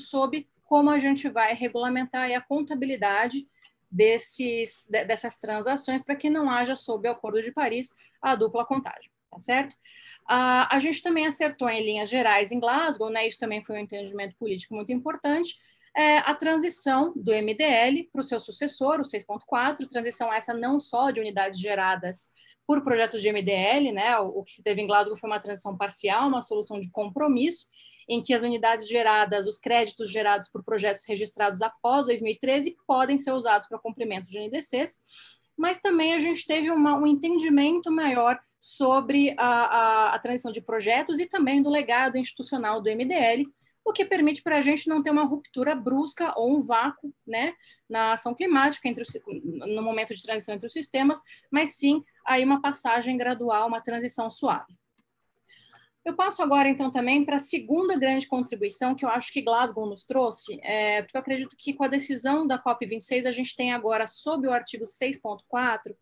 como a gente vai regulamentar a contabilidade dessas transações para que não haja, sob o Acordo de Paris, a dupla contagem, tá certo? A gente também acertou em linhas gerais em Glasgow, né, isso também foi um entendimento político muito importante, a transição do MDL para o seu sucessor, o 6.4, transição essa não só de unidades geradas por projetos de MDL, né, o que se teve em Glasgow foi uma transição parcial, uma solução de compromisso, em que as unidades geradas, os créditos gerados por projetos registrados após 2013 podem ser usados para cumprimento de NDCs, mas também a gente teve um entendimento maior sobre a transição de projetos e também do legado institucional do MDL, o que permite para a gente não ter uma ruptura brusca ou um vácuo, né, na ação climática no momento de transição entre os sistemas, mas sim aí uma passagem gradual, uma transição suave. Eu passo agora, então, também para a segunda grande contribuição que eu acho que Glasgow nos trouxe, porque eu acredito que com a decisão da COP26 a gente tem agora, sob o artigo 6.4,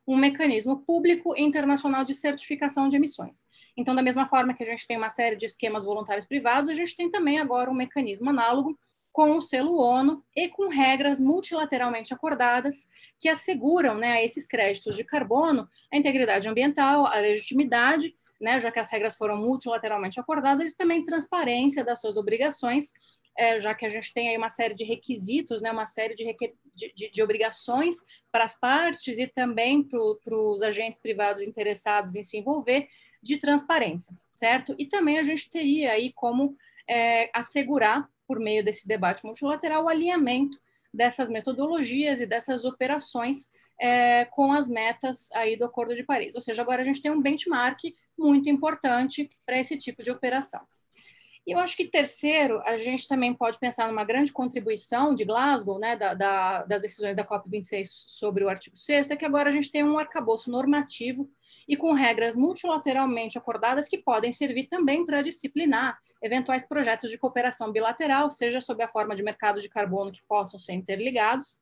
um mecanismo público internacional de certificação de emissões. Então, da mesma forma que a gente tem uma série de esquemas voluntários privados, a gente tem também agora um mecanismo análogo com o selo ONU e com regras multilateralmente acordadas que asseguram, né, a esses créditos de carbono a integridade ambiental, a legitimidade, né, já que as regras foram multilateralmente acordadas, e também transparência das suas obrigações, já que a gente tem aí uma série de requisitos, né, uma série de obrigações para as partes e também para os agentes privados interessados em se envolver, de transparência, certo? E também a gente teria aí como assegurar, por meio desse debate multilateral, o alinhamento dessas metodologias e dessas operações com as metas aí do Acordo de Paris. Ou seja, agora a gente tem um benchmark muito importante para esse tipo de operação. E eu acho que, terceiro, a gente também pode pensar numa grande contribuição de Glasgow, né, das decisões da COP26 sobre o artigo 6º, é que agora a gente tem um arcabouço normativo e com regras multilateralmente acordadas que podem servir também para disciplinar eventuais projetos de cooperação bilateral, seja sob a forma de mercado de carbono que possam ser interligados,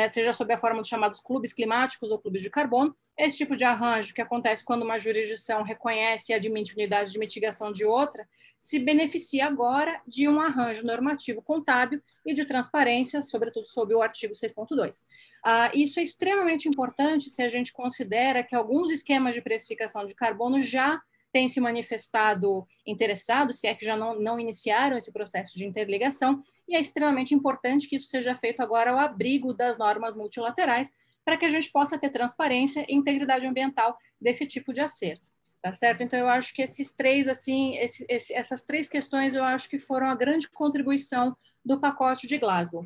seja sob a forma dos chamados clubes climáticos ou clubes de carbono. Esse tipo de arranjo que acontece quando uma jurisdição reconhece e admite unidades de mitigação de outra, se beneficia agora de um arranjo normativo contábil e de transparência, sobretudo sob o artigo 6.2. Isso é extremamente importante se a gente considera que alguns esquemas de precificação de carbono já têm se manifestado interessados, se é que já não iniciaram esse processo de interligação, e é extremamente importante que isso seja feito agora ao abrigo das normas multilaterais, para que a gente possa ter transparência e integridade ambiental desse tipo de acerto. Tá certo? Então, eu acho que essas três questões, eu acho que foram a grande contribuição do pacote de Glasgow.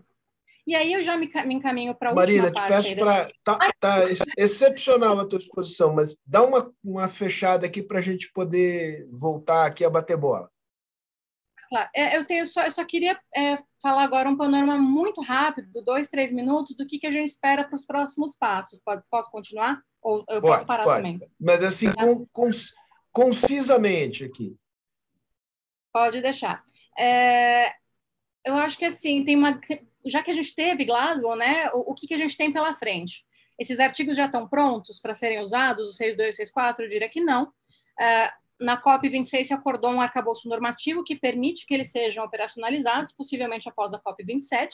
E aí eu já me encaminho para a última parte. Marina, te peço para... Tá excepcional a tua exposição, mas dá uma fechada aqui para a gente poder voltar aqui a bater bola. Claro. Eu só queria falar agora um panorama muito rápido, 2, 3 minutos, do que a gente espera para os próximos passos. Posso continuar? Ou eu posso parar também? Mas assim, concisamente aqui. Pode deixar. Eu acho que assim, já que a gente teve Glasgow, né, o que a gente tem pela frente? Esses artigos já estão prontos para serem usados, o 6.2 e 6.4? Eu diria que não. Na COP26 se acordou um arcabouço normativo que permite que eles sejam operacionalizados, possivelmente após a COP27,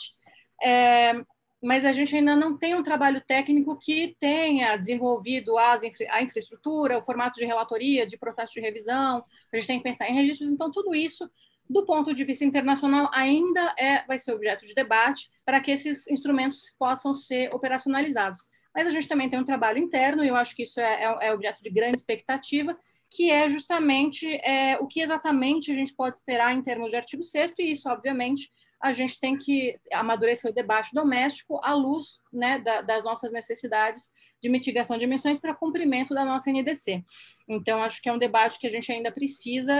mas a gente ainda não tem um trabalho técnico que tenha desenvolvido a infraestrutura, o formato de relatoria, de processo de revisão, a gente tem que pensar em registros, então tudo isso, do ponto de vista internacional, ainda vai ser objeto de debate para que esses instrumentos possam ser operacionalizados. Mas a gente também tem um trabalho interno, e eu acho que isso é objeto de grande expectativa, que é justamente o que exatamente a gente pode esperar em termos de artigo 6º, e isso, obviamente, a gente tem que amadurecer o debate doméstico à luz, né, das nossas necessidades de mitigação de emissões para cumprimento da nossa NDC. Então, acho que é um debate que a gente ainda precisa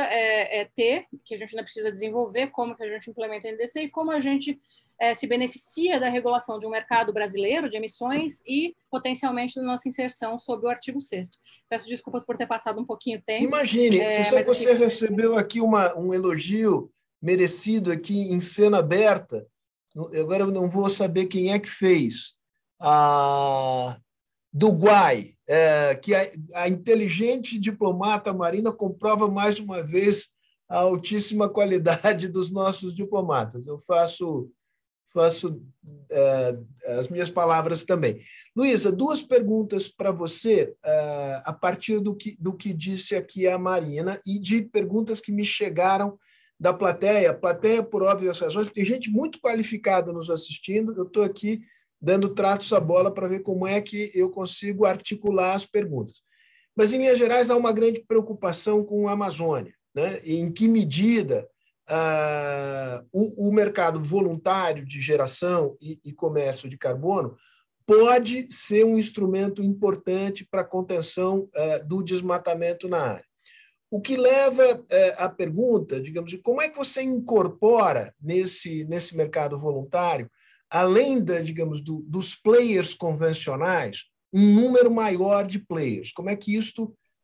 ter, que a gente ainda precisa desenvolver, como que a gente implementa a NDC e como a gente se beneficia da regulação de um mercado brasileiro de emissões e, potencialmente, da nossa inserção sob o artigo 6º. Peço desculpas por ter passado um pouquinho de tempo. Imagine, você recebeu aqui um elogio merecido aqui em cena aberta. Agora eu não vou saber quem é que fez. Do Guai, que a inteligente diplomata Marina comprova mais uma vez a altíssima qualidade dos nossos diplomatas. Eu faço as minhas palavras também. Luísa, 2 perguntas para você, a partir do que disse aqui a Marina e de perguntas que me chegaram da plateia. A plateia, por óbvias razões, tem gente muito qualificada nos assistindo, eu estou aqui dando tratos à bola para ver como é que eu consigo articular as perguntas. Mas, em linhas gerais, há uma grande preocupação com a Amazônia, né? E em que medida o mercado voluntário de geração e comércio de carbono pode ser um instrumento importante para a contenção do desmatamento na área. O que leva à pergunta, digamos, como é que você incorpora nesse mercado voluntário, além dos players convencionais, um número maior de players? Como é que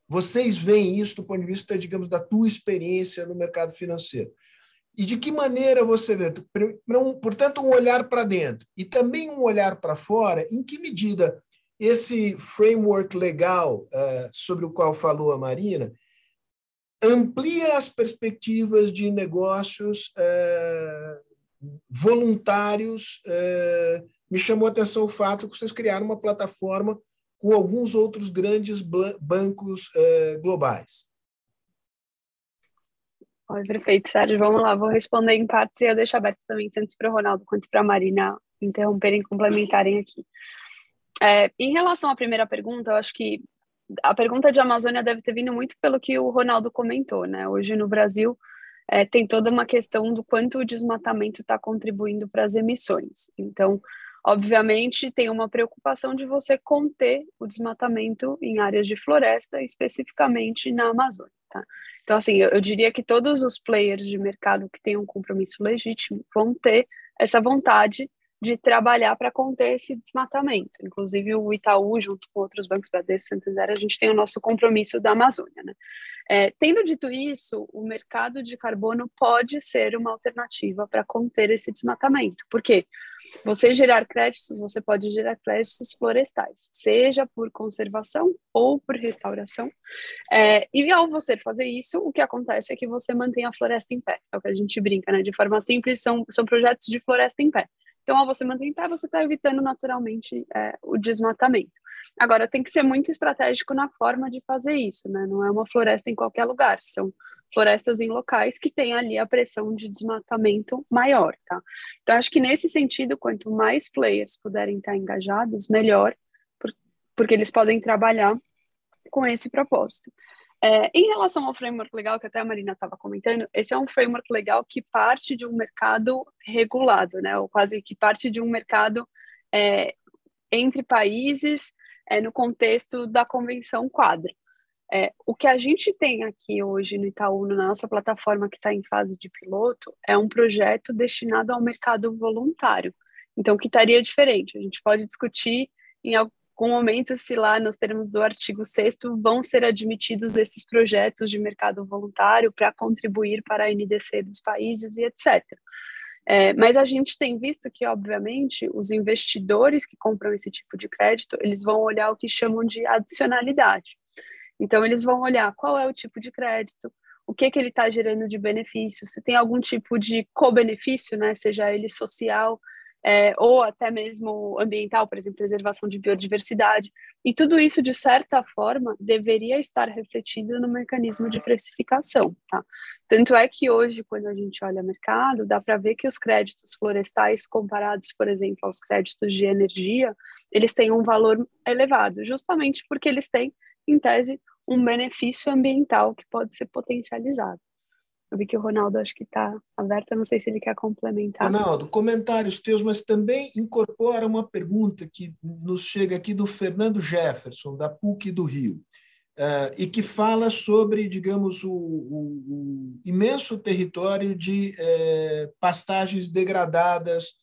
vocês veem isso do ponto de vista, digamos, da tua experiência no mercado financeiro? E de que maneira você vê? Portanto, um olhar para dentro e também um olhar para fora, em que medida esse framework legal sobre o qual falou a Marina amplia as perspectivas de negócios voluntários? Me chamou a atenção o fato que vocês criaram uma plataforma com alguns outros grandes bancos globais. Perfeito, Sérgio. Vamos lá, vou responder em partes e eu deixo aberto também, tanto para o Ronaldo quanto para a Marina interromperem e complementarem aqui. Em relação à primeira pergunta, eu acho que a pergunta de Amazônia deve ter vindo muito pelo que o Ronaldo comentou, né? Hoje no Brasil tem toda uma questão do quanto o desmatamento está contribuindo para as emissões. Então, obviamente, tem uma preocupação de você conter o desmatamento em áreas de floresta, especificamente na Amazônia, tá? Então, assim, eu diria que todos os players de mercado que têm um compromisso legítimo vão ter essa vontade de trabalhar para conter esse desmatamento. Inclusive, o Itaú, junto com outros bancos, Bradesco, Santander, a gente tem o nosso compromisso da Amazônia, né? Tendo dito isso, o mercado de carbono pode ser uma alternativa para conter esse desmatamento. Por quê? Você gerar créditos, você pode gerar créditos florestais, seja por conservação ou por restauração. E ao você fazer isso, o que acontece é que você mantém a floresta em pé. É o que a gente brinca, né? De forma simples, são projetos de floresta em pé. Então, ao você manter em pé, você está evitando naturalmente o desmatamento. Agora, tem que ser muito estratégico na forma de fazer isso, né? Não é uma floresta em qualquer lugar, são florestas em locais que têm ali a pressão de desmatamento maior, tá? Então, acho que nesse sentido, quanto mais players puderem estar engajados, melhor, porque eles podem trabalhar com esse propósito. Em relação ao framework legal, que até a Marina estava comentando, esse é um framework legal que parte de um mercado regulado, né? Ou quase que parte de um mercado entre países, no contexto da Convenção Quadro. O que a gente tem aqui hoje no Itaú, na nossa plataforma que está em fase de piloto, é um projeto destinado ao mercado voluntário. Então, o que estaria diferente? A gente pode discutir em algum momento se lá nos termos do artigo 6º vão ser admitidos esses projetos de mercado voluntário para contribuir para a NDC dos países e etc. Mas a gente tem visto que, obviamente, os investidores que compram esse tipo de crédito, eles vão olhar o que chamam de adicionalidade. Então, eles vão olhar qual é o tipo de crédito, o que ele está gerando de benefício, se tem algum tipo de co-benefício, né, seja ele social, ou até mesmo ambiental, por exemplo, preservação de biodiversidade. E tudo isso, de certa forma, deveria estar refletido no mecanismo de precificação. Tá? Tanto é que hoje, quando a gente olha o mercado, dá para ver que os créditos florestais, comparados, por exemplo, aos créditos de energia, eles têm um valor elevado, justamente porque eles têm, em tese, um benefício ambiental que pode ser potencializado. Eu vi que o Ronaldo acho que está aberto, não sei se ele quer complementar. Ronaldo, comentários teus, mas também incorpora uma pergunta que nos chega aqui do Fernando Jefferson, da PUC do Rio, e que fala sobre, digamos, o imenso território de pastagens degradadas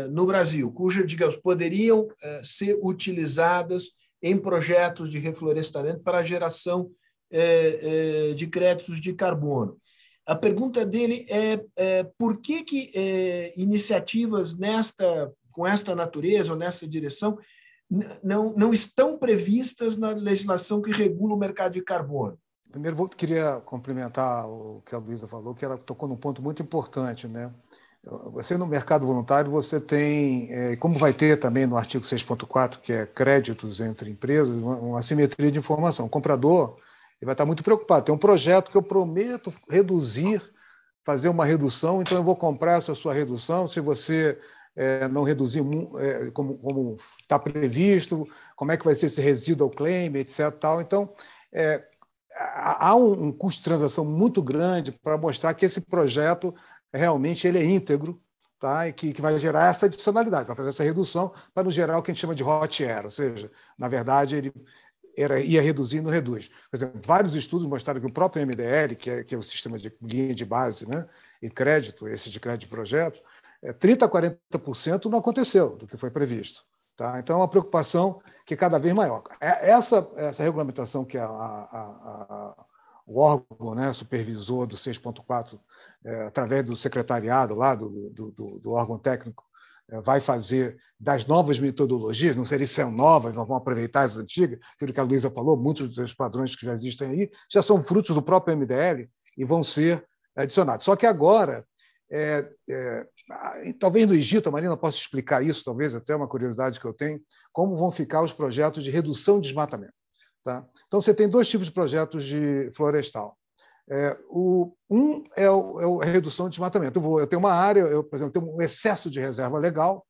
no Brasil, cujas, digamos, poderiam ser utilizadas em projetos de reflorestamento para a geração de créditos de carbono. A pergunta dele é por que iniciativas com esta natureza ou nessa direção não estão previstas na legislação que regula o mercado de carbono? Primeiro, eu queria complementar o que a Luísa falou, que ela tocou num ponto muito importante, né? Você, no mercado voluntário, você tem, como vai ter também no artigo 6.4, que é créditos entre empresas, uma assimetria de informação. O comprador ele vai estar muito preocupado. Tem um projeto que eu prometo reduzir, fazer uma redução, então eu vou comprar essa sua redução. Se você não reduzir como está previsto, como é que vai ser esse residual claim, etc. Tal. Então, há um custo de transação muito grande para mostrar que esse projeto realmente ele é íntegro, tá? E que vai gerar essa adicionalidade, vai fazer essa redução para não gerar o que a gente chama de hot air, ou seja, na verdade, ele ia reduzir e não reduz. Por exemplo, vários estudos mostraram que o próprio MDL, que é o sistema de linha de base, né, e crédito, esse de crédito de projeto, 30% a 40% não aconteceu do que foi previsto. Tá? Então, é uma preocupação que é cada vez maior. Essa regulamentação que o órgão, né, supervisor do 6.4, através do secretariado lá, do órgão técnico, vai fazer das novas metodologias, não sei se são novas, nós vamos aproveitar as antigas, aquilo que a Luísa falou, muitos dos padrões que já existem aí, já são frutos do próprio MDL e vão ser adicionados. Só que agora, talvez no Egito, a Marina possa explicar isso, talvez até uma curiosidade que eu tenho, como vão ficar os projetos de redução de desmatamento. Tá? Então, você tem dois tipos de projetos de florestal. Um é a redução de desmatamento. Eu tenho uma área, por exemplo, tenho um excesso de reserva legal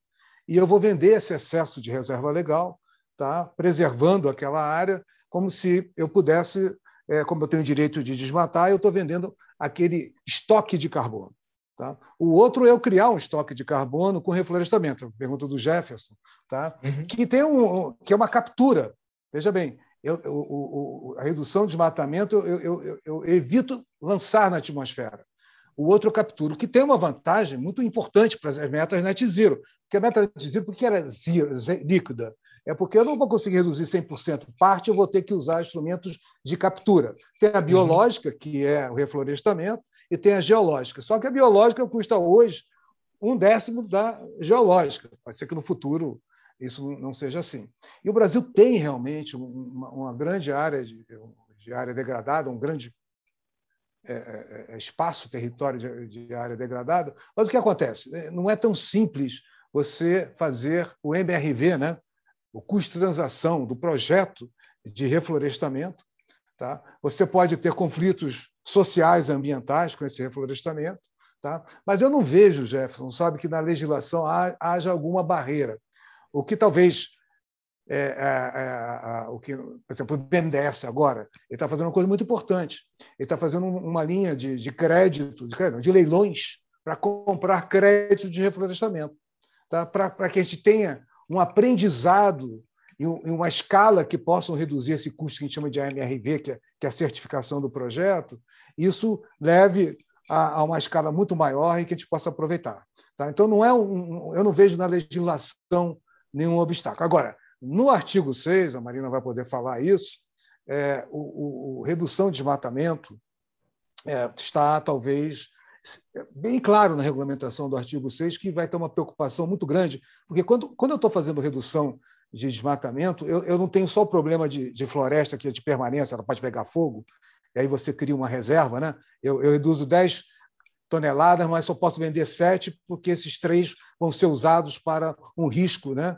e eu vou vender esse excesso de reserva legal, tá? Preservando aquela área, como se eu pudesse, como eu tenho direito de desmatar, eu estou vendendo aquele estoque de carbono. Tá? O outro é eu criar um estoque de carbono com reflorestamento, pergunta do Jefferson, tá? Que que é uma captura. Veja bem, a redução de desmatamento eu evito lançar na atmosfera. O outro eu capturo, que tem uma vantagem muito importante para as metas net zero. Porque a meta net zero, porque era líquida? É porque eu não vou conseguir reduzir 100%. Parte eu vou ter que usar instrumentos de captura. Tem a biológica, que é o reflorestamento, e tem a geológica. Só que a biológica custa hoje 1/10 da geológica. Pode ser que no futuro isso não seja assim. E o Brasil tem realmente uma grande área de área degradada, um grande espaço, território de área degradada. Mas o que acontece? Não é tão simples você fazer o MRV, né? o custo de transação do projeto de reflorestamento. Tá? Você pode ter conflitos sociais e ambientais com esse reflorestamento. Tá? Mas eu não vejo, Jefferson, sabe, que na legislação haja alguma barreira. O que talvez, o que, por exemplo, o BNDES agora, ele está fazendo uma coisa muito importante. Ele está fazendo uma linha de crédito, de leilões, para comprar crédito de reflorestamento, tá? Para que a gente tenha um aprendizado e uma escala que possam reduzir esse custo que a gente chama de AMRV, que é a certificação do projeto, isso leve a uma escala muito maior e que a gente possa aproveitar. Tá? Então, eu não vejo na legislação nenhum obstáculo. Agora, no artigo 6, a Marina vai poder falar isso, redução de desmatamento está, talvez, bem claro na regulamentação do artigo 6 que vai ter uma preocupação muito grande, porque quando eu estou fazendo redução de desmatamento, eu não tenho só o problema de floresta, que é de permanência, ela pode pegar fogo, e aí você cria uma reserva, né? Eu reduzo 10 toneladas, mas só posso vender 7, porque esses 3 vão ser usados para um risco, né,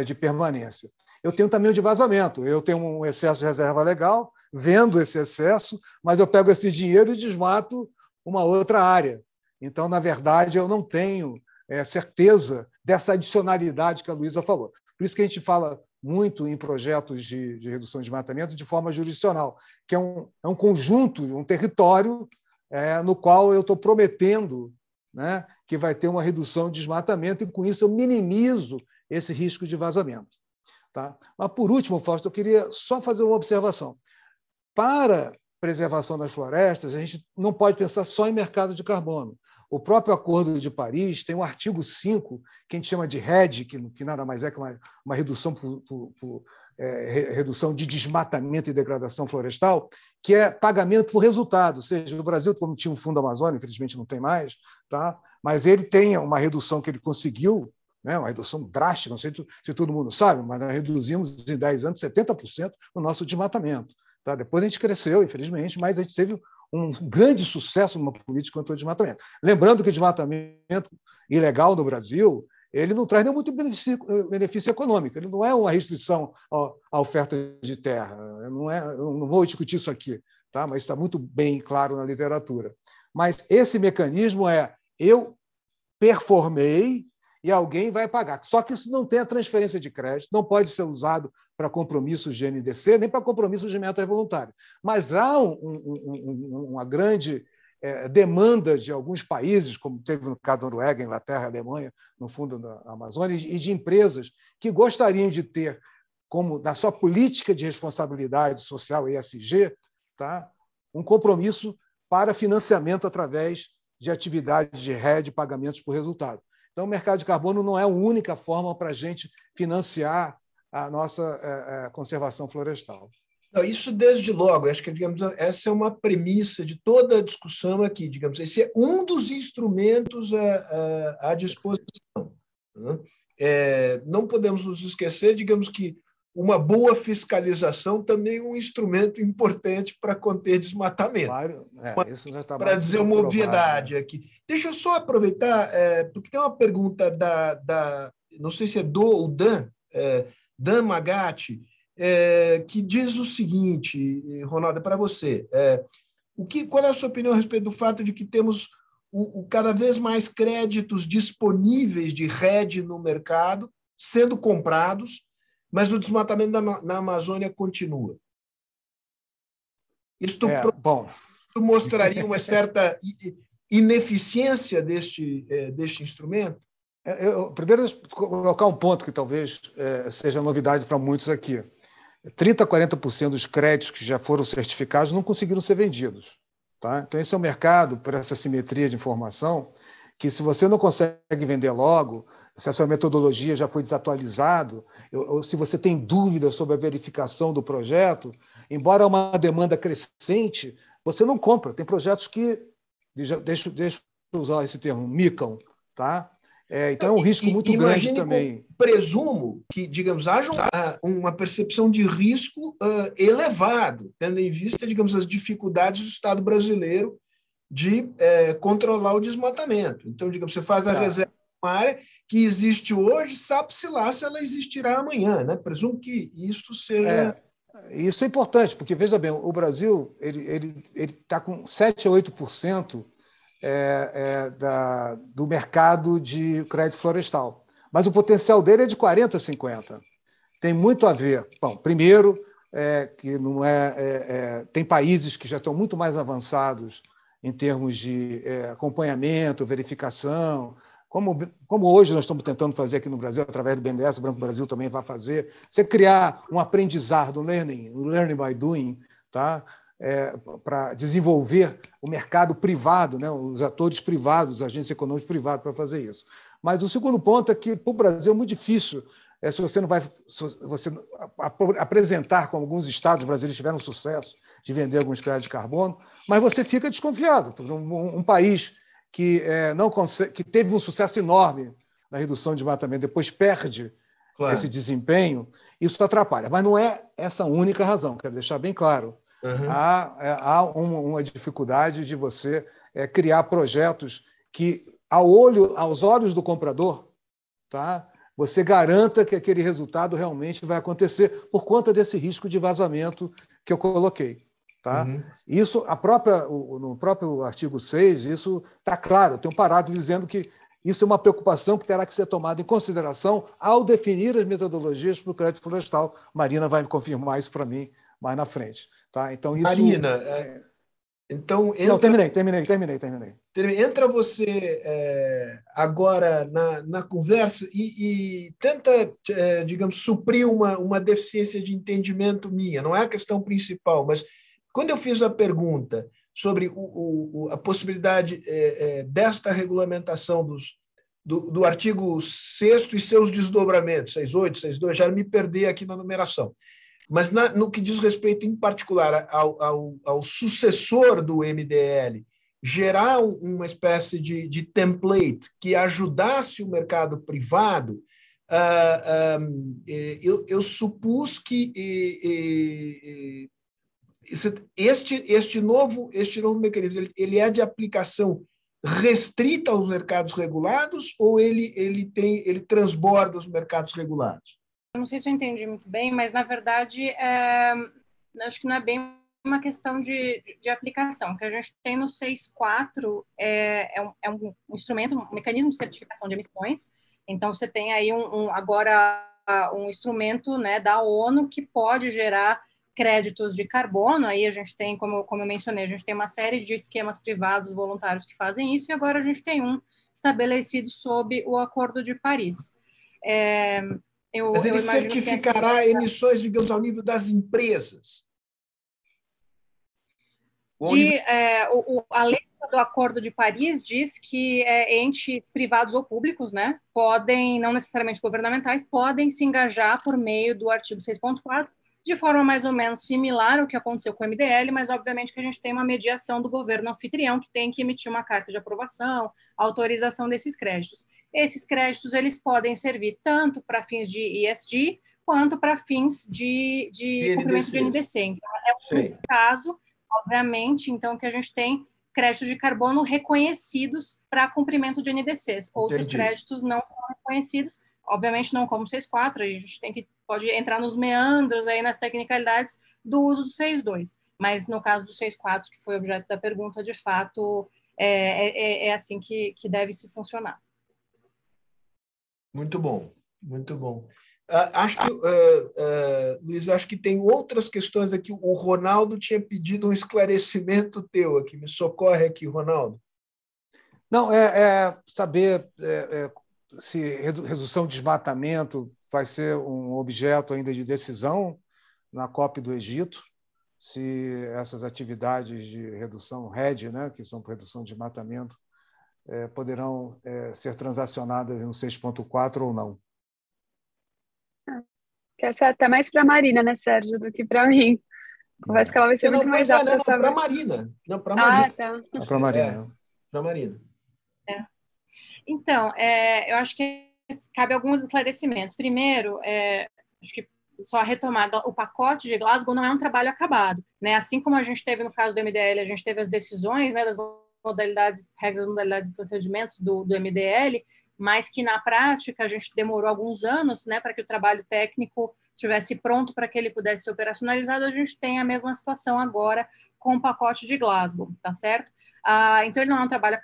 de permanência. Eu tenho também o de vazamento, eu tenho um excesso de reserva legal, vendo esse excesso, mas eu pego esse dinheiro e desmato uma outra área. Então, na verdade, eu não tenho certeza dessa adicionalidade que a Luísa falou. Por isso que a gente fala muito em projetos de redução de desmatamento de forma jurisdicional, que é um conjunto, um território no qual eu estou prometendo, né, que vai ter uma redução de desmatamento e, com isso, eu minimizo esse risco de vazamento. Tá? Mas, por último, Fausto, eu queria só fazer uma observação. Para preservação das florestas, a gente não pode pensar só em mercado de carbono. O próprio Acordo de Paris tem um artigo 5, que a gente chama de REDD, que nada mais é que uma redução, redução de desmatamento e degradação florestal, que é pagamento por resultado. Ou seja, no Brasil, como tinha um Fundo Amazônia, infelizmente não tem mais, tá? Mas ele tem uma redução que ele conseguiu, né? Uma redução drástica, não sei se todo mundo sabe, mas nós reduzimos em 10 anos 70% o nosso desmatamento. Tá? Depois a gente cresceu, infelizmente, mas a gente teve um grande sucesso numa política contra o desmatamento. Lembrando que o desmatamento ilegal no Brasil, ele não traz nem muito benefício econômico, ele não é uma restrição à oferta de terra. Eu não vou discutir isso aqui, tá? Mas está muito bem claro na literatura. Mas esse mecanismo eu performei e alguém vai pagar. Só que isso não tem a transferência de crédito, não pode ser usado para compromissos de NDC, nem para compromissos de meta voluntária. Mas há uma grande demanda de alguns países, como teve no caso da Noruega, Inglaterra, Alemanha, no fundo da Amazônia, e de empresas que gostariam de ter, como na sua política de responsabilidade social, ESG, tá, um compromisso para financiamento através de atividades de REDD, pagamentos por resultado. Então, o mercado de carbono não é a única forma para a gente financiar a nossa conservação florestal. Isso desde logo, acho que, digamos, essa é uma premissa de toda a discussão aqui, digamos, esse é um dos instrumentos à disposição. Não podemos nos esquecer, digamos, que uma boa fiscalização também é um instrumento importante para conter desmatamento. Claro, isso já está para dizer uma obviedade, né? Aqui. Deixa eu só aproveitar, porque tem uma pergunta não sei se é Do ou Dan Magatti, que diz o seguinte, Ronaldo, é para você. Qual é a sua opinião a respeito do fato de que temos cada vez mais créditos disponíveis de REDD no mercado, sendo comprados, mas o desmatamento na Amazônia continua? Isto mostraria uma certa ineficiência deste instrumento? Primeiro, colocar um ponto que talvez seja novidade para muitos aqui. 30% a 40% dos créditos que já foram certificados não conseguiram ser vendidos. Tá? Então, esse é um mercado, por essa simetria de informação, que se você não consegue vender logo, se a sua metodologia já foi desatualizada, ou se você tem dúvidas sobre a verificação do projeto, embora uma demanda crescente, você não compra. Tem projetos que, deixa eu usar esse termo, micam, tá? Então é um risco muito grande também. Presumo que, digamos, haja uma percepção de risco elevado, tendo em vista, digamos, as dificuldades do Estado brasileiro de controlar o desmatamento. Então, digamos, você faz a reserva área que existe hoje, sabe-se lá se ela existirá amanhã, né? Presumo que isso seja... Isso é importante, porque, veja bem, o Brasil ele está com 7 a 8% do mercado de crédito florestal, mas o potencial dele é de 40 a 50%. Tem muito a ver. Bom, primeiro, que não tem países que já estão muito mais avançados em termos de acompanhamento, verificação, como hoje nós estamos tentando fazer aqui no Brasil, através do BNDES, o Banco do Brasil também vai fazer. Você criar um aprendizado, um learning by doing, tá? Para desenvolver o mercado privado, né? Os atores privados, os agentes econômicos privados para fazer isso. Mas o segundo ponto é que, para o Brasil, é muito difícil se você não vai apresentar, como alguns estados brasileiros tiveram sucesso de vender alguns créditos de carbono, mas você fica desconfiado. Um país que não consegue, que teve um sucesso enorme na redução de desmatamento, depois perde esse desempenho, isso atrapalha. Mas não é essa a única razão, quero deixar bem claro. Uhum. Há uma dificuldade de você criar projetos que, aos olhos do comprador, tá, você garanta que aquele resultado realmente vai acontecer por conta desse risco de vazamento que eu coloquei. Tá? Uhum. Isso, no próprio artigo 6, isso está claro, tem um parágrafo dizendo que isso é uma preocupação que terá que ser tomada em consideração ao definir as metodologias para o crédito florestal. Marina vai confirmar isso para mim mais na frente. Tá? Então, isso, Marina, então entra... Não, terminei. Entra você agora na conversa e tenta, digamos, suprir uma deficiência de entendimento minha. Não é a questão principal, mas quando eu fiz a pergunta sobre a possibilidade desta regulamentação do artigo 6º e seus desdobramentos, 6.8, 6.2, já me perdi aqui na numeração, mas no que diz respeito, em particular, ao sucessor do MDL, gerar uma espécie de template que ajudasse o mercado privado, eu supus que este novo mecanismo ele é de aplicação restrita aos mercados regulados ou ele transborda os mercados regulados? Eu não sei se eu entendi muito bem, mas, na verdade, acho que não é bem uma questão de aplicação. O que a gente tem no 6.4 é um instrumento, um mecanismo de certificação de emissões. Então, você tem aí agora um instrumento, né, da ONU que pode gerar créditos de carbono. Aí a gente tem, como eu mencionei, a gente tem uma série de esquemas privados voluntários que fazem isso, e agora a gente tem um estabelecido sob o Acordo de Paris. Mas ele certificará emissões, digamos, ao nível das empresas? A lei do Acordo de Paris diz que entes privados ou públicos, né, podem, não necessariamente governamentais, podem se engajar por meio do artigo 6.4, de forma mais ou menos similar ao que aconteceu com o MDL, mas obviamente que a gente tem uma mediação do governo anfitrião que tem que emitir uma carta de aprovação, autorização desses créditos. Esses créditos eles podem servir tanto para fins de ESG quanto para fins de cumprimento de NDC. Então, é um caso, obviamente, então, que a gente tem créditos de carbono reconhecidos para cumprimento de NDCs. Outros créditos não são reconhecidos, obviamente não como o 6.4, a gente pode entrar nos meandros, aí, nas tecnicalidades do uso do 6.2, mas no caso do 6.4, que foi objeto da pergunta, de fato, é assim que deve se funcionar. Muito bom, muito bom. Acho que, Luiz, acho que tem outras questões aqui. O Ronaldo tinha pedido um esclarecimento teu aqui. Me socorre aqui, Ronaldo. Não, saber se redução de desmatamento vai ser um objeto ainda de decisão na COP do Egito, se essas atividades de redução REDD, né, que são para redução de desmatamento, poderão ser transacionadas no 6.4 ou não. Essa é até mais para a Marina, né, Sérgio, do que para mim. Conversa que ela vai ser muito mais apta. Não, para a Marina. Não, para a Marina. Tá. Para a Marina. Para a Marina. Então, eu acho que cabe alguns esclarecimentos. Primeiro, acho que só retomar, o pacote de Glasgow não é um trabalho acabado, né? Assim como a gente teve no caso do MDL, a gente teve as decisões, né, das modalidades, regras, modalidades e procedimentos do MDL, mas que na prática a gente demorou alguns anos, né, para que o trabalho técnico estivesse pronto para que ele pudesse ser operacionalizado. A gente tem a mesma situação agora com o pacote de Glasgow, tá certo? Então, ele não é um trabalho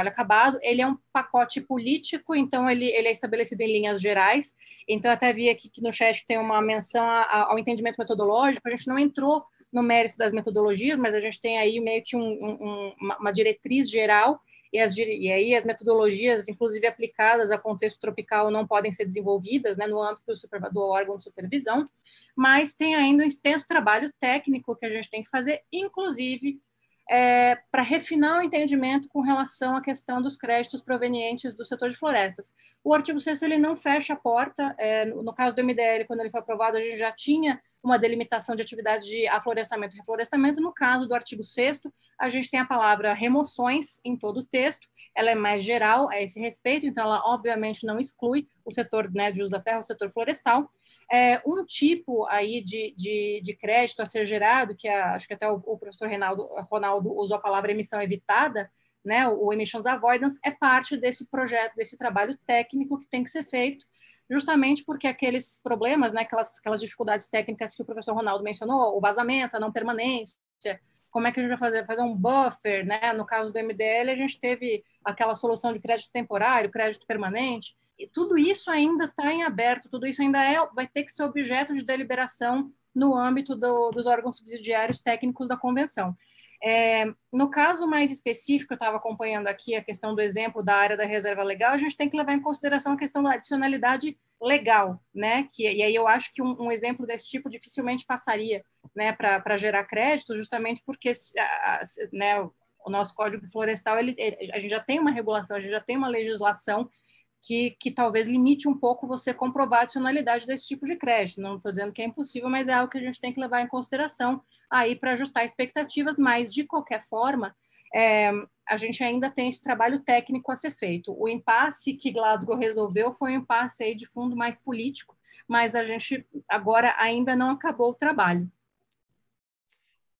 acabado, ele é um pacote político, então ele é estabelecido em linhas gerais. Então, eu até vi aqui que no chat tem uma menção ao entendimento metodológico. A gente não entrou no mérito das metodologias, mas a gente tem aí meio que uma diretriz geral, e aí as metodologias, inclusive aplicadas a contexto tropical, não podem ser desenvolvidas, né, no âmbito do órgão de supervisão, mas tem ainda um extenso trabalho técnico que a gente tem que fazer, inclusive para refinar o entendimento com relação à questão dos créditos provenientes do setor de florestas. O artigo 6º ele não fecha a porta. No caso do MDL, quando ele foi aprovado, a gente já tinha uma delimitação de atividades de aflorestamento e reflorestamento. No caso do artigo 6º, a gente tem a palavra remoções em todo o texto. Ela é mais geral a esse respeito, então ela obviamente não exclui o setor, né, de uso da terra, o setor florestal. Um tipo aí de crédito a ser gerado, que acho que até o professor Ronaldo usou a palavra emissão evitada, né, o emissions avoidance, é parte desse projeto, desse trabalho técnico que tem que ser feito, justamente porque aqueles problemas, né, aquelas dificuldades técnicas que o professor Ronaldo mencionou, o vazamento, a não permanência, como é que a gente vai fazer um buffer, né? No caso do MDL, a gente teve aquela solução de crédito temporário, crédito permanente, e tudo isso ainda está em aberto, tudo isso ainda vai ter que ser objeto de deliberação no âmbito dos órgãos subsidiários técnicos da convenção. No caso mais específico, eu estava acompanhando aqui a questão do exemplo da área da reserva legal, a gente tem que levar em consideração a questão da adicionalidade legal, né? E aí eu acho que um exemplo desse tipo dificilmente passaria, né, para gerar crédito, justamente porque né, o nosso Código Florestal, a gente já tem uma regulação, a gente já tem uma legislação que talvez limite um pouco você comprovar a adicionalidade desse tipo de crédito. Não estou dizendo que é impossível, mas é algo que a gente tem que levar em consideração aí para ajustar expectativas, mas, de qualquer forma, a gente ainda tem esse trabalho técnico a ser feito. O impasse que Glasgow resolveu foi um impasse aí de fundo mais político, mas a gente agora ainda não acabou o trabalho.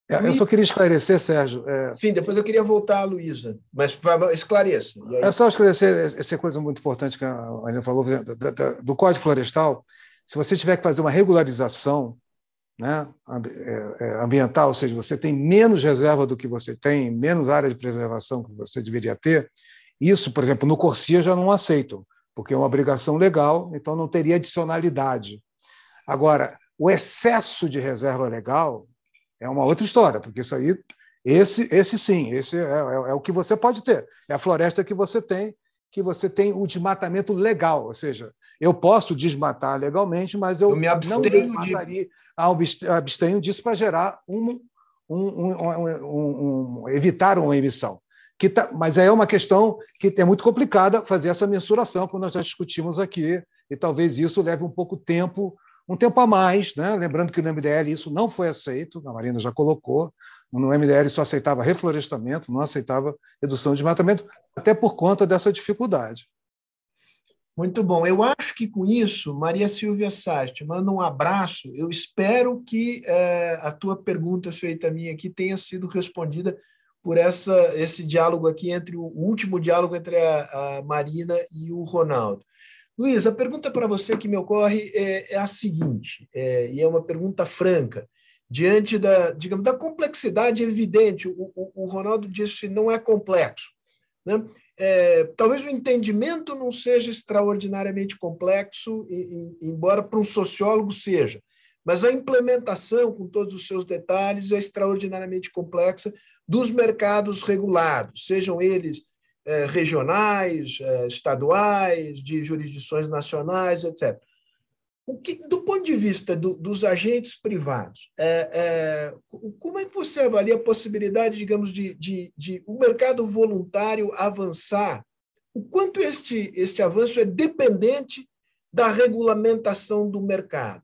Eu só queria esclarecer, Sérgio. Sim, depois eu queria voltar à Luísa, mas esclareça. E aí... É só esclarecer essa coisa muito importante que a Marina falou, do Código Florestal. Se você tiver que fazer uma regularização, né, ambiental, ou seja, você tem menos reserva do que você tem, menos área de preservação que você deveria ter, isso, por exemplo, no CORSIA já não aceitam, porque é uma obrigação legal, então não teria adicionalidade. Agora, o excesso de reserva legal é uma outra história, porque isso aí, esse sim, esse é o que você pode ter. É a floresta que você tem o desmatamento legal, ou seja, eu posso desmatar legalmente, mas eu me abstenho não desmataria, abstenho disso para gerar evitar uma emissão. Mas é uma questão que é muito complicada fazer essa mensuração, como nós já discutimos aqui, e talvez isso leve um tempo a mais, né? Lembrando que no MDL isso não foi aceito, a Marina já colocou, no MDL só aceitava reflorestamento, não aceitava redução de desmatamento, até por conta dessa dificuldade. Muito bom. Eu acho que com isso, Maria Silvia Sá, te mando um abraço. Eu espero que a tua pergunta feita a mim aqui tenha sido respondida por esse diálogo aqui, entre o último diálogo entre a Marina e o Ronaldo. Luiz, a pergunta para você que me ocorre é a seguinte, e é uma pergunta franca, diante da complexidade evidente. O Ronaldo disse que não é complexo, né? Talvez o entendimento não seja extraordinariamente complexo, embora para um sociólogo seja, mas a implementação, com todos os seus detalhes, é extraordinariamente complexa dos mercados regulados, sejam eles regionais, estaduais, de jurisdições nacionais, etc. Do ponto de vista dos agentes privados, como é que você avalia a possibilidade, digamos, de o mercado voluntário avançar? O quanto este avanço é dependente da regulamentação do mercado?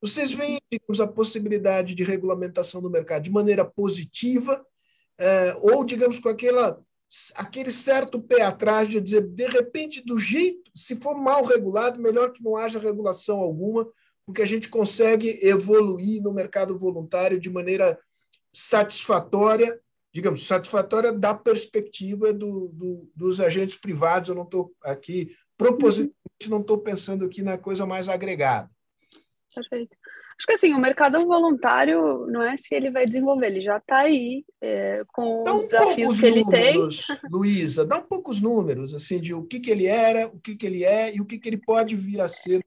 Vocês veem, digamos, a possibilidade de regulamentação do mercado de maneira positiva, ou, digamos, com aquele certo pé atrás de dizer, de repente, do jeito, se for mal regulado, melhor que não haja regulação alguma, porque a gente consegue evoluir no mercado voluntário de maneira satisfatória, digamos, satisfatória da perspectiva dos agentes privados. Eu não estou aqui, propositalmente, não estou pensando aqui na coisa mais agregada. Perfeito. Acho que assim, o mercado voluntário não é se ele vai desenvolver, ele já está aí com os desafios que ele tem. Luísa, dá um pouco os números assim, de o que ele era, o que ele é e o que ele pode vir a ser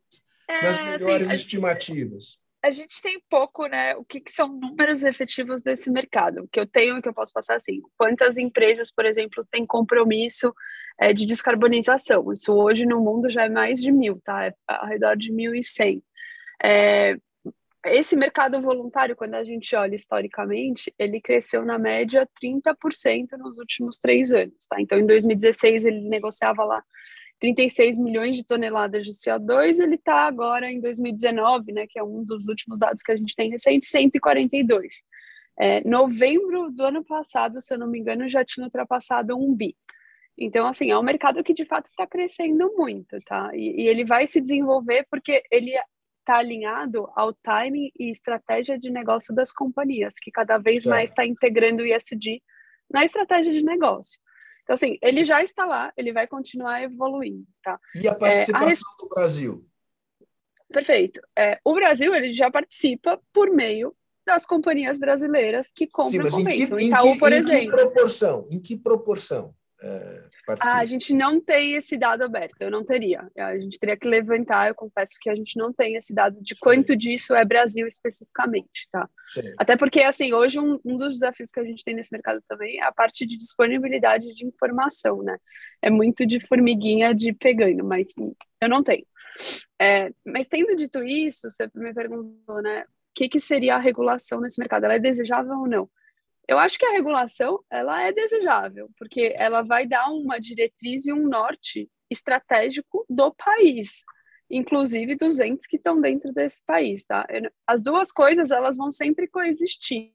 nas melhores assim, estimativas. A gente tem pouco, né? O que são números efetivos desse mercado? O que eu tenho e que eu posso passar assim, quantas empresas, por exemplo, têm compromisso de descarbonização? Isso hoje no mundo já é mais de 1.000, tá? É ao redor de 1.100. Esse mercado voluntário, quando a gente olha historicamente, ele cresceu na média 30% nos últimos 3 anos, tá? Então, em 2016, ele negociava lá 36 milhões de toneladas de CO2, ele está agora em 2019, né, que é um dos últimos dados que a gente tem recente, 142. Novembro do ano passado, se eu não me engano, já tinha ultrapassado 1 bi. Então, assim, é um mercado que de fato está crescendo muito, tá? E ele vai se desenvolver porque ele está alinhado ao timing e estratégia de negócio das companhias, que cada vez mais está integrando o ESG na estratégia de negócio. Então, assim, ele já está lá, ele vai continuar evoluindo, tá? E a participação do Brasil? Perfeito. O Brasil, ele já participa por meio das companhias brasileiras que compram a Convention. Itaú, por exemplo. Em que proporção? A gente não tem esse dado aberto, eu não teria. A gente teria que levantar, eu confesso que a gente não tem esse dado de quanto disso é Brasil especificamente, tá? Sim. Até porque, assim, hoje um dos desafios que a gente tem nesse mercado também é a parte de disponibilidade de informação, né? É muito de formiguinha de pegando, mas eu não tenho. Mas tendo dito isso, você me perguntou, né? O que seria a regulação nesse mercado? Ela é desejável ou não? Eu acho que a regulação, ela é desejável, porque ela vai dar uma diretriz e um norte estratégico do país, inclusive dos entes que estão dentro desse país, tá? As duas coisas, elas vão sempre coexistir,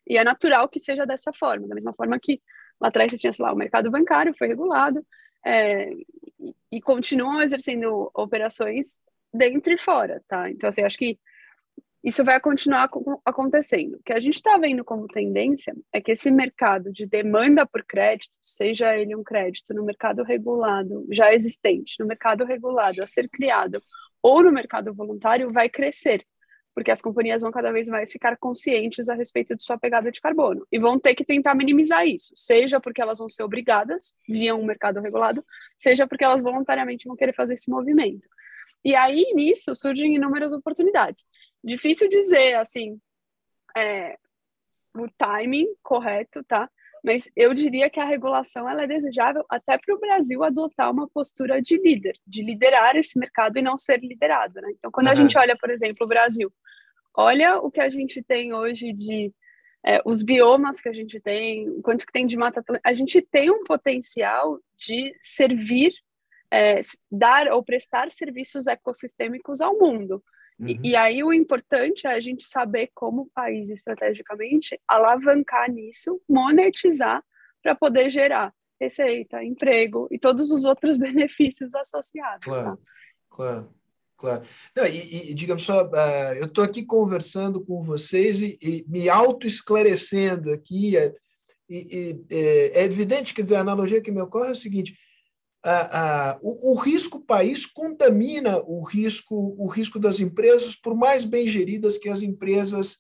e é natural que seja dessa forma, da mesma forma que lá atrás você tinha, sei lá, o mercado bancário foi regulado, e continuam exercendo operações dentro e fora, tá? Então, assim, acho que isso vai continuar acontecendo. O que a gente está vendo como tendência é que esse mercado de demanda por crédito, seja ele um crédito no mercado regulado, já existente, no mercado regulado a ser criado, ou no mercado voluntário, vai crescer, porque as companhias vão cada vez mais ficar conscientes a respeito de sua pegada de carbono, e vão ter que tentar minimizar isso, seja porque elas vão ser obrigadas, via um mercado regulado, seja porque elas voluntariamente vão querer fazer esse movimento. E aí, nisso, surgem inúmeras oportunidades. Difícil dizer, assim, o timing correto, tá? Mas eu diria que a regulação ela é desejável até para o Brasil adotar uma postura de líder, de liderar esse mercado e não ser liderado, né? Então, quando a gente olha, por exemplo, o Brasil, olha o que a gente tem hoje de os biomas que a gente tem, quanto que tem de mata atlântica, a gente tem um potencial de servir, dar ou prestar serviços ecossistêmicos ao mundo. E aí o importante é a gente saber como país estrategicamente alavancar nisso, monetizar para poder gerar receita, emprego e todos os outros benefícios associados. Claro, tá? Claro. Não, digamos só, eu estou aqui conversando com vocês e me auto-esclarecendo aqui. É evidente, quer dizer, a analogia que me ocorre é o seguinte: o risco país contamina o risco das empresas, por mais bem geridas que as empresas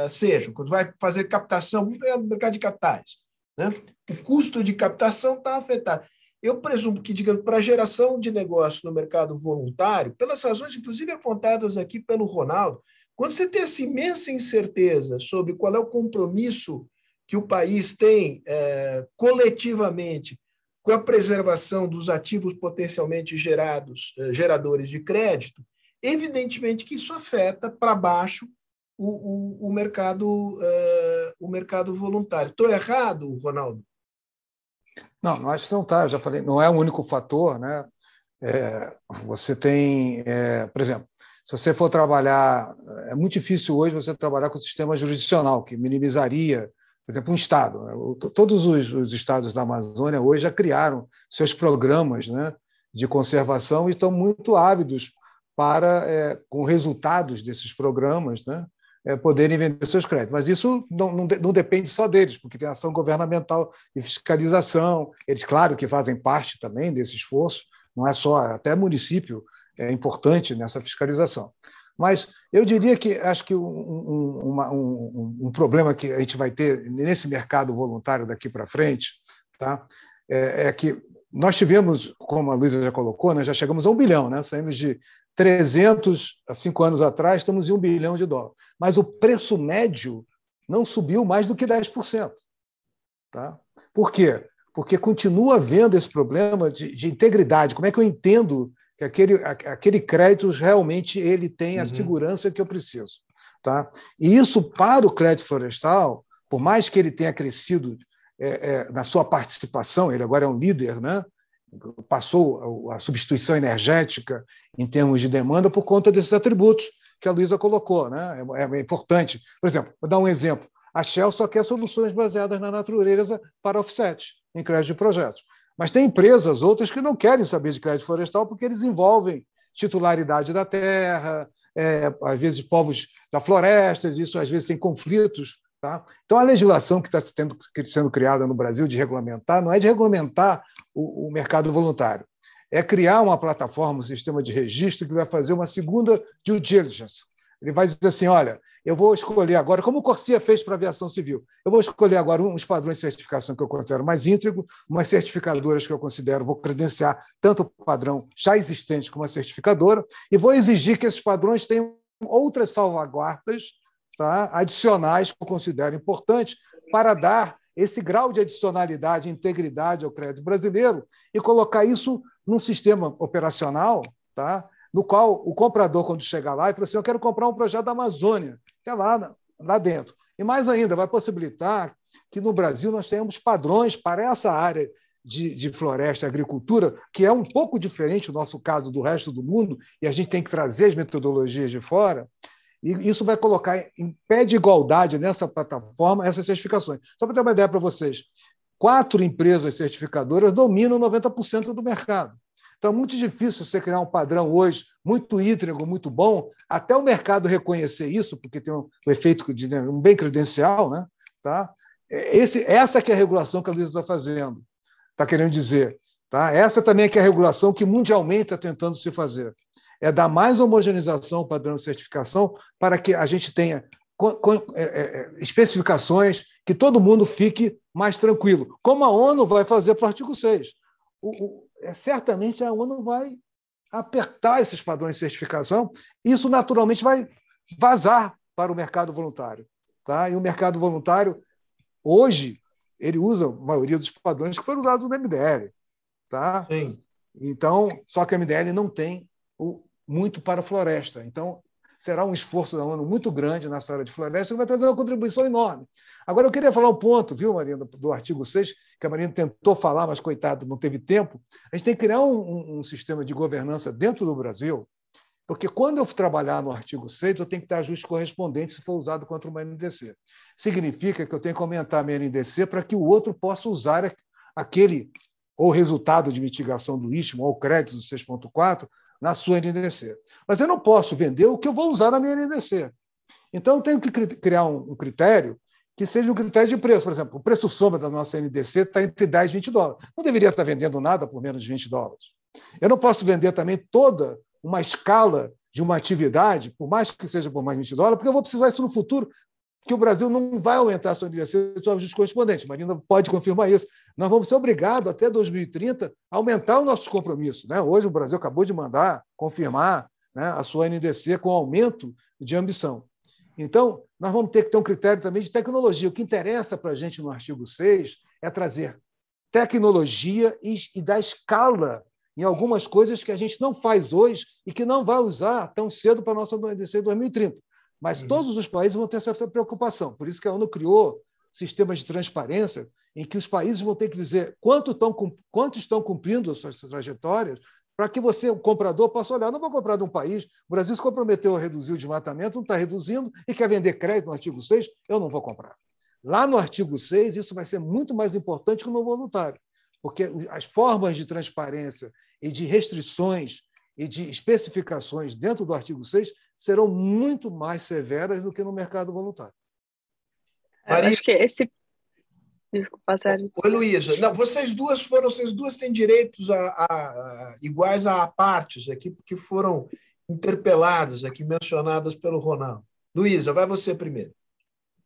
sejam. Quando vai fazer captação, vamos pegar no mercado de capitais, né? O custo de captação está afetado. Eu presumo que, digamos, para a geração de negócio no mercado voluntário, pelas razões, inclusive, apontadas aqui pelo Ronaldo, quando você tem essa imensa incerteza sobre qual é o compromisso que o país tem coletivamente com a preservação dos ativos potencialmente geradores de crédito, evidentemente que isso afeta para baixo o mercado voluntário. Estou errado, Ronaldo? Não, acho que não está. Eu já falei, não é o único fator, né? Você tem, por exemplo, se você for trabalhar, é muito difícil hoje você trabalhar com o sistema jurisdicional, que minimizaria, por exemplo, um estado. Todos os estados da Amazônia hoje já criaram seus programas, né, de conservação e estão muito ávidos para, com resultados desses programas, né, poderem vender seus créditos. Mas isso não depende só deles, porque tem ação governamental de fiscalização. Eles, claro, que fazem parte também desse esforço, não é só, até município é importante nessa fiscalização. Mas eu diria que acho que um problema que a gente vai ter nesse mercado voluntário daqui para frente, tá? É que nós tivemos, como a Luísa já colocou, nós já chegamos a 1 bilhão, né? Saímos de 300 há 5 anos atrás, estamos em 1 bilhão de dólares. Mas o preço médio não subiu mais do que 10%. Tá? Por quê? Porque continua havendo esse problema de integridade. Como é que eu entendo que aquele crédito realmente ele tem a segurança que eu preciso? Tá? E isso, para o crédito florestal, por mais que ele tenha crescido na sua participação, ele agora é um líder, né? Passou a substituição energética em termos de demanda por conta desses atributos que a Luísa colocou, né? É importante. Por exemplo, vou dar um exemplo. A Shell só quer soluções baseadas na natureza para offset, em crédito de projetos. Mas tem empresas, outras, que não querem saber de crédito florestal porque eles envolvem titularidade da terra, às vezes povos da floresta, isso às vezes tem conflitos. Tá? Então, a legislação que está sendo criada no Brasil de regulamentar não é de regulamentar o mercado voluntário, é criar uma plataforma, um sistema de registro que vai fazer uma segunda due diligence. Ele vai dizer assim, olha, eu vou escolher agora, como o Corsia fez para a aviação civil, eu vou escolher agora uns padrões de certificação que eu considero mais íntegros, umas certificadoras que eu considero, vou credenciar tanto o padrão já existente como a certificadora, e vou exigir que esses padrões tenham outras salvaguardas, tá, adicionais que eu considero importantes para dar esse grau de adicionalidade e integridade ao crédito brasileiro e colocar isso num sistema operacional, tá, no qual o comprador, quando chegar lá, e fala assim, eu quero comprar um projeto da Amazônia, que é lá dentro. E mais ainda, vai possibilitar que no Brasil nós tenhamos padrões para essa área de floresta e agricultura, que é um pouco diferente o nosso caso do resto do mundo, e a gente tem que trazer as metodologias de fora, e isso vai colocar em pé de igualdade nessa plataforma essas certificações. Só para ter uma ideia para vocês, 4 empresas certificadoras dominam 90% do mercado. Então, é muito difícil você criar um padrão hoje muito íntegro, muito bom, até o mercado reconhecer isso, porque tem o efeito de um bem credencial, né? Tá? Essa que é a regulação que a Luísa está fazendo, está querendo dizer. Tá? Essa também é que é a regulação que mundialmente está tentando se fazer. É dar mais homogeneização ao padrão de certificação para que a gente tenha especificações que todo mundo fique mais tranquilo, como a ONU vai fazer para o artigo 6. Certamente a ONU vai apertar esses padrões de certificação e isso naturalmente vai vazar para o mercado voluntário. Tá? E o mercado voluntário, hoje, ele usa a maioria dos padrões que foram usados no MDL. Tá? Sim. Então, só que a MDL não tem muito para a floresta. Então, será um esforço da ONU muito grande nessa área de floresta que vai trazer uma contribuição enorme. Agora, eu queria falar um ponto, viu, Marina, do artigo 6, que a Marina tentou falar, mas, coitado, não teve tempo. A gente tem que criar um sistema de governança dentro do Brasil, porque quando eu trabalhar no artigo 6, eu tenho que ter ajuste correspondente se for usado contra uma NDC. Significa que eu tenho que aumentar a minha NDC para que o outro possa usar aquele ou resultado de mitigação do istmo ou crédito do 6.4 na sua NDC. Mas eu não posso vender o que eu vou usar na minha NDC. Então, eu tenho que criar um critério que seja um critério de preço. Por exemplo, o preço sombra da nossa NDC está entre 10 e 20 dólares. Não deveria estar vendendo nada por menos de 20 dólares. Eu não posso vender também toda uma escala de uma atividade, por mais que seja por mais de 20 dólares, porque eu vou precisar isso no futuro, que o Brasil não vai aumentar a sua NDC sobre os correspondentes. Marina pode confirmar isso. Nós vamos ser obrigados, até 2030, a aumentar os nossos compromissos. Né? Hoje, o Brasil acabou de confirmar, né, a sua NDC com aumento de ambição. Então, nós vamos ter que ter um critério também de tecnologia. O que interessa para a gente no artigo 6 é trazer tecnologia e dar escala em algumas coisas que a gente não faz hoje e que não vai usar tão cedo para a nossa NDC 2030. Mas todos os países vão ter essa preocupação. Por isso que a ONU criou sistemas de transparência em que os países vão ter que dizer quanto estão cumprindo as suas trajetórias para que você, o comprador, possa olhar. Não vou comprar de um país, o Brasil se comprometeu a reduzir o desmatamento, não está reduzindo e quer vender crédito no artigo 6, eu não vou comprar. Lá no artigo 6, isso vai ser muito mais importante que no voluntário, porque as formas de transparência e de restrições e de especificações dentro do artigo 6 serão muito mais severas do que no mercado voluntário. Eu acho que esse... Desculpa, Sérgio. Oi, Luísa. Não, vocês duas têm direitos iguais a partes aqui, porque foram interpeladas aqui, mencionadas pelo Ronaldo. Luísa, vai você primeiro.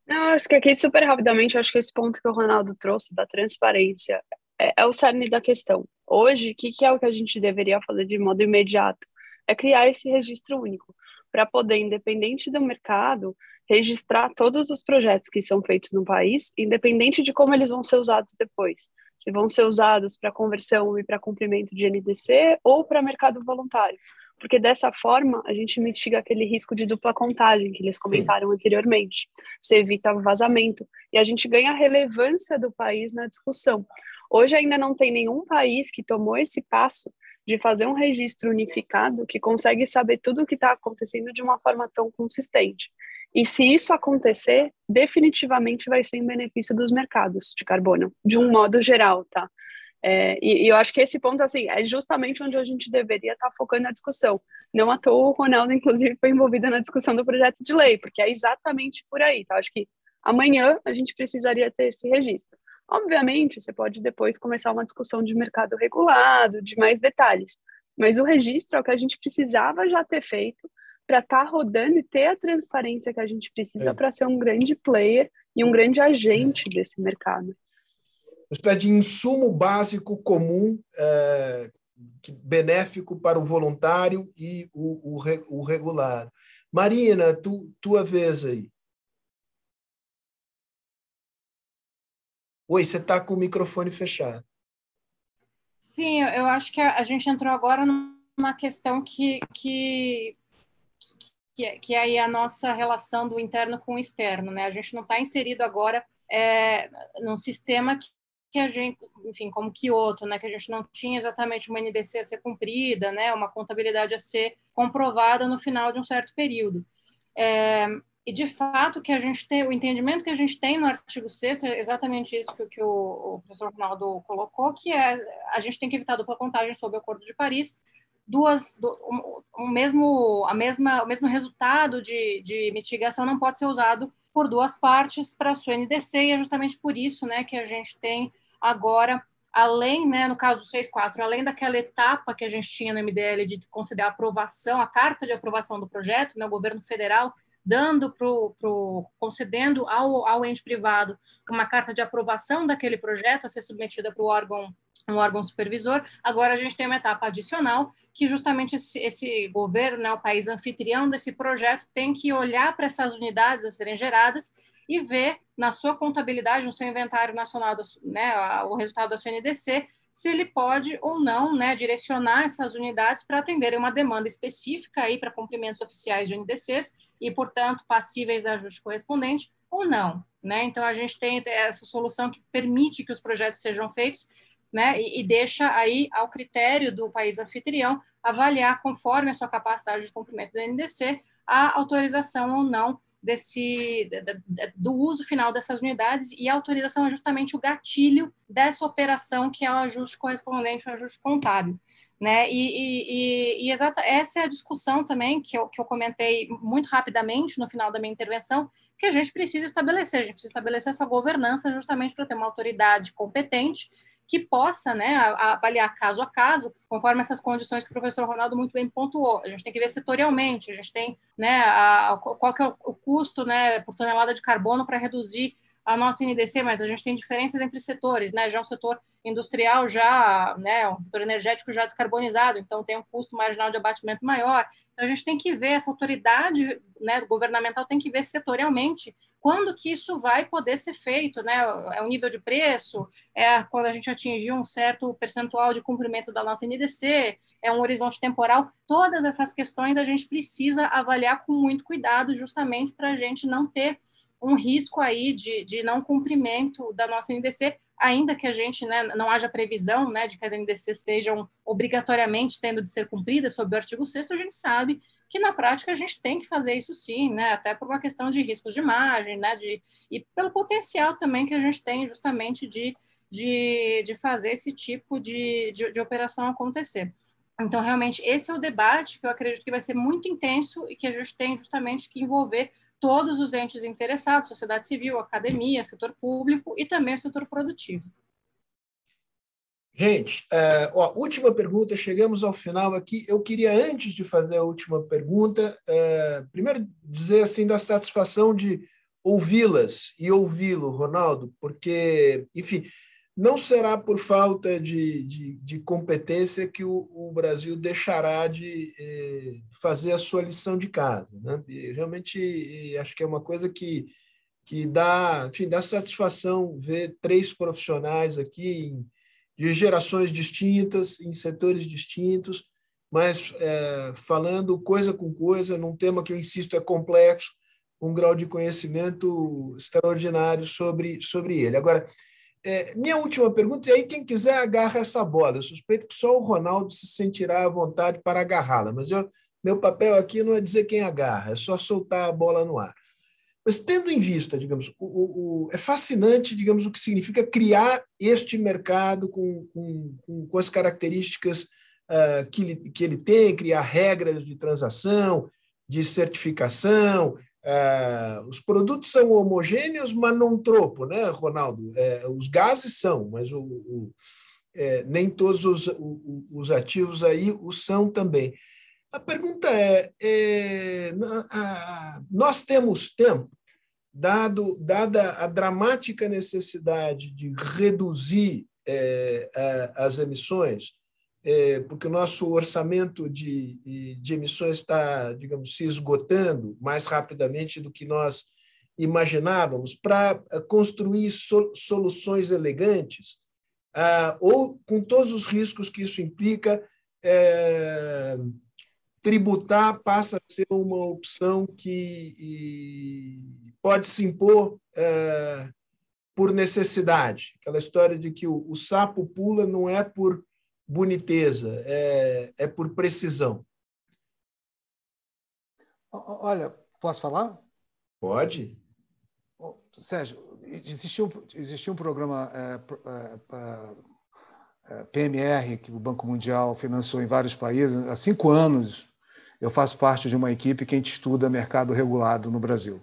Não, acho que aqui, super rapidamente, acho que esse ponto que o Ronaldo trouxe da transparência é o cerne da questão. Hoje, o que é o que a gente deveria fazer de modo imediato? É criar esse registro único, para poder, independente do mercado, registrar todos os projetos que são feitos no país, independente de como eles vão ser usados depois. Se vão ser usados para conversão e para cumprimento de NDC ou para mercado voluntário. Porque dessa forma a gente mitiga aquele risco de dupla contagem que eles comentaram anteriormente. Você evita o vazamento e a gente ganha a relevância do país na discussão. Hoje ainda não tem nenhum país que tomou esse passo de fazer um registro unificado que consegue saber tudo o que está acontecendo de uma forma tão consistente. E se isso acontecer, definitivamente vai ser em benefício dos mercados de carbono, de um modo geral, tá? E eu acho que esse ponto, assim, é justamente onde a gente deveria estar focando a discussão. Não à toa o Ronaldo, inclusive, foi envolvido na discussão do projeto de lei, porque é exatamente por aí, tá? Acho que amanhã a gente precisaria ter esse registro. Obviamente, você pode depois começar uma discussão de mercado regulado, de mais detalhes, mas o registro é o que a gente precisava já ter feito para estar rodando e ter a transparência que a gente precisa para ser um grande player e um grande agente desse mercado. Uma espécie de insumo básico comum, benéfico para o voluntário e o regulado. Marina, tua vez aí. Oi, você está com o microfone fechado. Sim, eu acho que a gente entrou agora numa questão que é aí a nossa relação do interno com o externo, né? A gente não está inserido agora num sistema que a gente, enfim, como Kyoto, né, que a gente não tinha exatamente uma NDC a ser cumprida, né, uma contabilidade a ser comprovada no final de um certo período. E, de fato, que a gente tem, o entendimento que a gente tem no artigo 6º é exatamente isso que o professor Ronaldo colocou, que a gente tem que evitar dupla contagem sob o Acordo de Paris, o mesmo resultado de mitigação não pode ser usado por duas partes para a sua NDC, e é justamente por isso, né, que a gente tem agora, além, né, no caso do 6.4, além daquela etapa que a gente tinha no MDL de considerar a aprovação, a carta de aprovação do projeto, né, o governo federal concedendo ao ente privado uma carta de aprovação daquele projeto a ser submetida para um órgão supervisor. Agora a gente tem uma etapa adicional que justamente esse governo, né, o país anfitrião desse projeto, tem que olhar para essas unidades a serem geradas e ver na sua contabilidade, no seu inventário nacional, né, o resultado da sua NDC, se ele pode ou não, né, direcionar essas unidades para atenderem uma demanda específica aí para cumprimentos oficiais de NDCs e, portanto, passíveis a ajuste correspondente ou não, né? Então a gente tem essa solução que permite que os projetos sejam feitos, né, e deixa aí ao critério do país anfitrião avaliar, conforme a sua capacidade de cumprimento do NDC, a autorização ou não do uso final dessas unidades, e a autorização é justamente o gatilho dessa operação, que é o ajuste correspondente ao ajuste contábil, né? Essa é a discussão também que eu comentei muito rapidamente no final da minha intervenção, que a gente precisa estabelecer. A gente precisa estabelecer essa governança justamente para ter uma autoridade competente que possa, né, avaliar caso a caso, conforme essas condições que o professor Ronaldo muito bem pontuou. A gente tem que ver setorialmente, a gente tem, né, qual que é o custo, né, por tonelada de carbono para reduzir a nossa NDC, mas a gente tem diferenças entre setores, né? Já um setor industrial, né, um setor energético já descarbonizado, então tem um custo marginal de abatimento maior. Então a gente tem que ver, essa autoridade, né, governamental tem que ver setorialmente quando que isso vai poder ser feito, né? É o nível de preço, é quando a gente atingir um certo percentual de cumprimento da nossa NDC, é um horizonte temporal. Todas essas questões a gente precisa avaliar com muito cuidado, justamente para a gente não ter um risco aí de não cumprimento da nossa NDC, ainda que a gente, né, não haja previsão, né, de que as NDCs estejam obrigatoriamente tendo de ser cumpridas sob o artigo 6º, a gente sabe que na prática a gente tem que fazer isso sim, né, até por uma questão de riscos de margem, né, e pelo potencial também que a gente tem justamente de fazer esse tipo de operação acontecer. Então, realmente, esse é o debate que eu acredito que vai ser muito intenso e que a gente tem justamente que envolver todos os entes interessados, sociedade civil, academia, setor público e também o setor produtivo. Gente, última pergunta, chegamos ao final aqui. Eu queria, antes de fazer a última pergunta, primeiro dizer assim da satisfação de ouvi-las e ouvi-lo, Ronaldo, porque, enfim, não será por falta de competência que o Brasil deixará de fazer a sua lição de casa, né? E realmente acho que é uma coisa que dá, enfim, dá satisfação ver 3 profissionais aqui de gerações distintas, em setores distintos, mas falando coisa com coisa, num tema que eu insisto é complexo, um grau de conhecimento extraordinário sobre ele. Agora, minha última pergunta, e aí quem quiser agarra essa bola. Eu suspeito que só o Ronaldo se sentirá à vontade para agarrá-la, mas meu papel aqui não é dizer quem agarra, é só soltar a bola no ar. Mas tendo em vista, digamos, é fascinante, digamos, o que significa criar este mercado com as características que ele tem, criar regras de transação, de certificação. Os produtos são homogêneos, mas não tropo, né, Ronaldo? Os gases são, mas nem todos os ativos aí o são também. A pergunta nós temos tempo, dada a dramática necessidade de reduzir as emissões, porque o nosso orçamento de emissões está, digamos, se esgotando mais rapidamente do que nós imaginávamos, para construir soluções elegantes, ou com todos os riscos que isso implica, tributar passa a ser uma opção que pode se impor por necessidade. Aquela história de que o sapo pula não é por boniteza, é por precisão. Olha, posso falar? Pode. Sérgio, existia um programa PMR que o Banco Mundial financiou em vários países. Há 5 anos eu faço parte de uma equipe que a gente estuda mercado regulado no Brasil.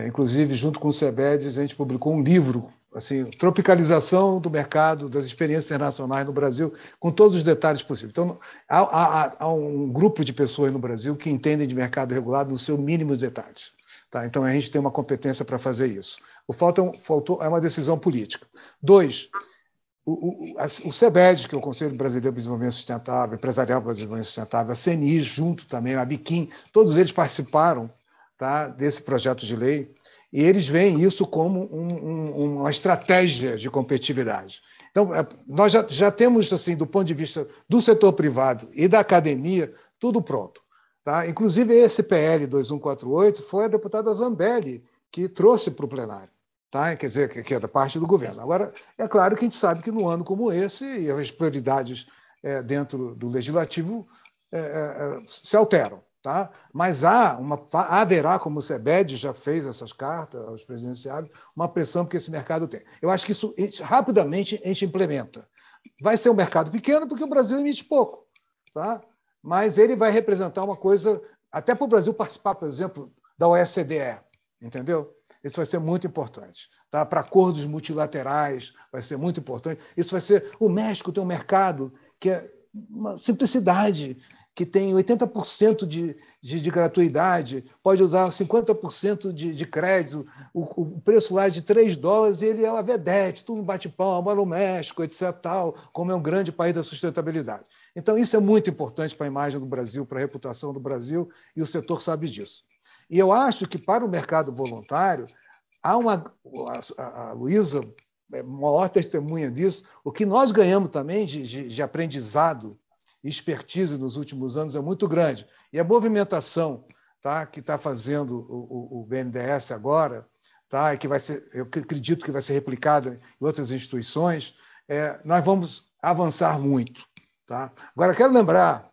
Inclusive, junto com o CEBEDES, a gente publicou um livro, assim, Tropicalização do Mercado, das Experiências Internacionais no Brasil, com todos os detalhes possíveis. Então, há um grupo de pessoas no Brasil que entendem de mercado regulado no seu mínimo de detalhes. Tá? Então, a gente tem uma competência para fazer isso. É uma decisão política. 2, o CEBED, que é o Conselho Brasileiro de Desenvolvimento Sustentável, Empresarial para o Desenvolvimento Sustentável, a CNI, junto também, a BIQUIM, todos eles participaram, tá, desse projeto de lei, e eles veem isso como uma estratégia de competitividade. Então, nós já temos, assim, do ponto de vista do setor privado e da academia, tudo pronto. Tá? Inclusive, esse PL 2148 foi a deputada Zambelli que trouxe para o plenário. Tá? Quer dizer, que é da parte do governo. Agora, é claro que a gente sabe que num ano como esse, as prioridades dentro do legislativo se alteram. Tá? Mas haverá, como o CEBED já fez essas cartas aos presidenciáveis, uma pressão que esse mercado tem. Eu acho que isso rapidamente a gente implementa. Vai ser um mercado pequeno, porque o Brasil emite pouco. Tá? Mas ele vai representar uma coisa, até para o Brasil participar, por exemplo, da OSDE, entendeu? Isso vai ser muito importante. Tá? Para acordos multilaterais, vai ser muito importante. Isso vai ser... O México tem um mercado que é uma simplicidade, que tem 80% de gratuidade, pode usar 50% de crédito, o preço lá é de $3 e ele é uma vedete, tudo bate palma no México, etc. Tal, como é um grande país da sustentabilidade. Então, isso é muito importante para a imagem do Brasil, para a reputação do Brasil, e o setor sabe disso. E eu acho que, para o mercado voluntário, a Luísa é uma maior testemunha disso, o que nós ganhamos também de aprendizado e expertise nos últimos anos é muito grande. E a movimentação, tá, que está fazendo o BNDES agora, tá, e que vai ser, eu acredito que vai ser replicada em outras instituições, nós vamos avançar muito. Tá? Agora, quero lembrar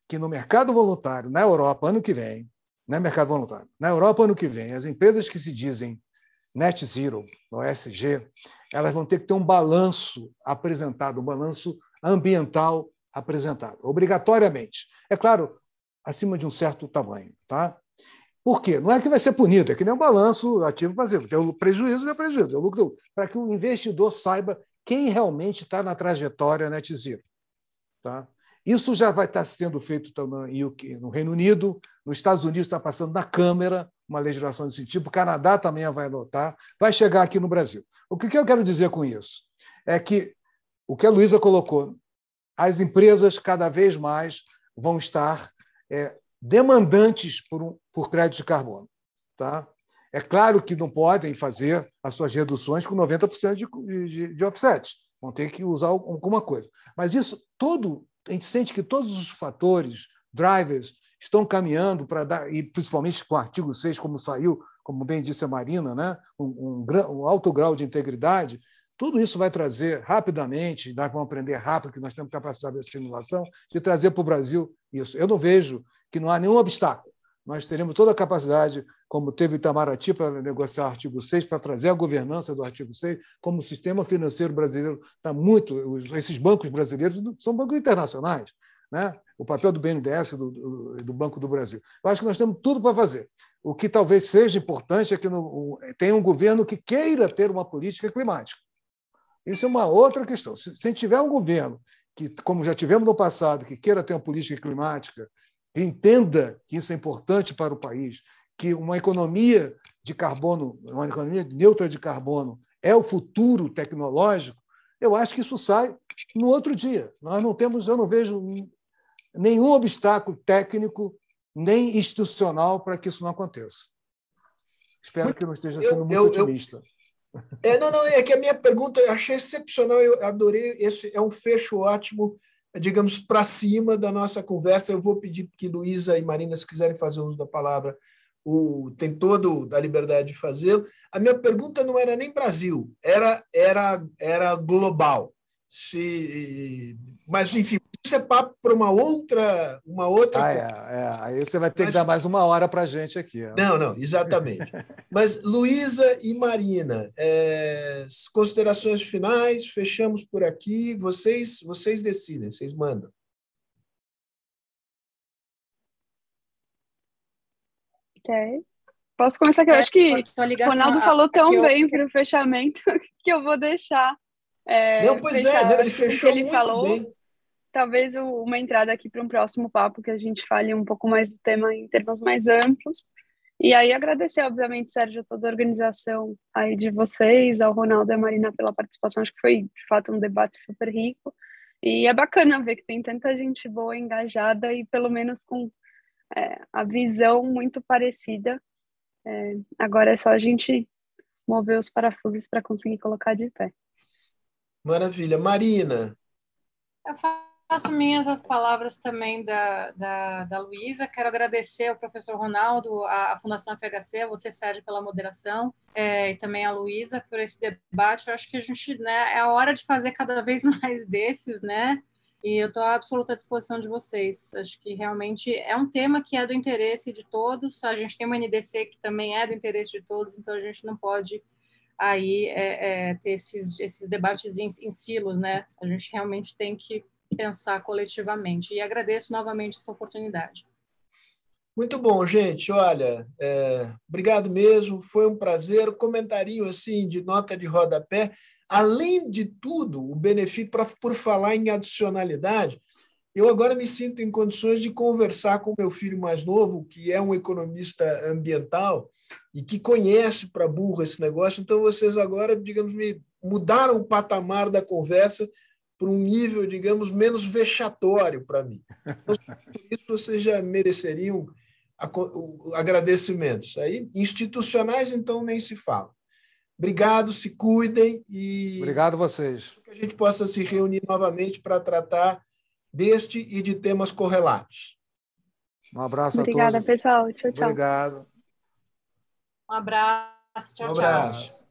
que no mercado voluntário, na Europa, ano que vem, não é mercado voluntário, na Europa, ano que vem, as empresas que se dizem Net Zero, OSG, elas vão ter que ter um balanço apresentado, um balanço ambiental apresentado, obrigatoriamente. É claro, acima de um certo tamanho. Tá? Por quê? Não é que vai ser punido, é que nem um balanço ativo passivo. Tem o prejuízo, é prejuízo, é o lucro, para que o investidor saiba quem realmente está na trajetória net zero. Tá? Isso já vai estar sendo feito também no Reino Unido, nos Estados Unidos está passando na Câmara uma legislação desse tipo, o Canadá também vai adotar, vai chegar aqui no Brasil. O que eu quero dizer com isso? É que o que a Luísa colocou, as empresas cada vez mais vão estar demandantes por crédito de carbono. Tá? É claro que não podem fazer as suas reduções com 90% de offset, vão ter que usar alguma coisa. Mas isso a gente sente que todos os fatores, drivers, estão caminhando para dar, e principalmente com o artigo 6, como saiu, como bem disse a Marina, né? um alto grau de integridade, tudo isso vai trazer rapidamente, nós vamos aprender rápido, que nós temos capacidade de simulação, de trazer para o Brasil isso. Eu não vejo que não há nenhum obstáculo. Nós teremos toda a capacidade, como teve Itamaraty para negociar o artigo 6, para trazer a governança do artigo 6, como o sistema financeiro brasileiro está muito... Esses bancos brasileiros são bancos internacionais, né? O papel do BNDES e do Banco do Brasil. Eu acho que nós temos tudo para fazer. O que talvez seja importante é que tenha um governo que queira ter uma política climática. Isso é uma outra questão. Se a gente tiver um governo que, como já tivemos no passado, que queira ter uma política climática, que entenda que isso é importante para o país, que uma economia de carbono, uma economia neutra de carbono é o futuro tecnológico, eu acho que isso sai no outro dia. Eu não vejo nenhum obstáculo técnico nem institucional para que isso não aconteça. Espero que eu não esteja sendo muito otimista. Não, é que a minha pergunta eu achei excepcional, eu adorei, esse é um fecho ótimo, digamos, para cima da nossa conversa. Eu vou pedir que Luísa e Marina, se quiserem fazer uso da palavra, tem toda a liberdade de fazê-lo. A minha pergunta não era nem Brasil, era global. Mas, enfim, isso é papo para uma outra Aí você vai ter que dar mais 1 hora para a gente aqui. Não, exatamente. Mas, Luísa e Marina, considerações finais, fechamos por aqui. Vocês decidem, vocês mandam. Okay. Posso começar aqui? Eu acho que o Ronaldo falou tão bem para o fechamento que eu vou deixar. Ele fechou ele muito falou, bem. Talvez uma entrada aqui para um próximo papo, que a gente fale um pouco mais do tema em termos mais amplos. E aí agradecer, obviamente, Sérgio, toda a organização aí de vocês, ao Ronaldo e à Marina pela participação. Acho que foi, de fato, um debate super rico. E é bacana ver que tem tanta gente boa, engajada e pelo menos com a visão muito parecida. Agora é só a gente mover os parafusos para conseguir colocar de pé. Maravilha. Marina. Eu faço minhas as palavras também da Luísa. Quero agradecer ao professor Ronaldo, à Fundação FHC, a você, Sérgio, pela moderação, e também a Luísa por esse debate. Eu acho que a gente, né, é a hora de fazer cada vez mais desses, né? E eu estou à absoluta disposição de vocês. Acho que realmente é um tema que é do interesse de todos. A gente tem uma NDC que também é do interesse de todos, então a gente não pode aí ter esses debates em silos, né? A gente realmente tem que pensar coletivamente. E agradeço novamente essa oportunidade. Muito bom, gente. Olha, obrigado mesmo. Foi um prazer. Comentarinho assim de nota de rodapé. Além de tudo, o benefício, por falar em adicionalidade, eu agora me sinto em condições de conversar com meu filho mais novo, que é um economista ambiental e que conhece para burro esse negócio. Então, vocês agora, digamos, me mudaram o patamar da conversa para um nível, digamos, menos vexatório para mim. Então, por isso, vocês já mereceriam agradecimentos. Aí, institucionais, então, nem se fala. Obrigado, se cuidem e... Obrigado a vocês. Que a gente possa se reunir novamente para tratar deste e de temas correlatos. Um abraço a todos. Obrigada, pessoal. Tchau, tchau. Obrigado. Um abraço. Tchau, Um abraço. tchau.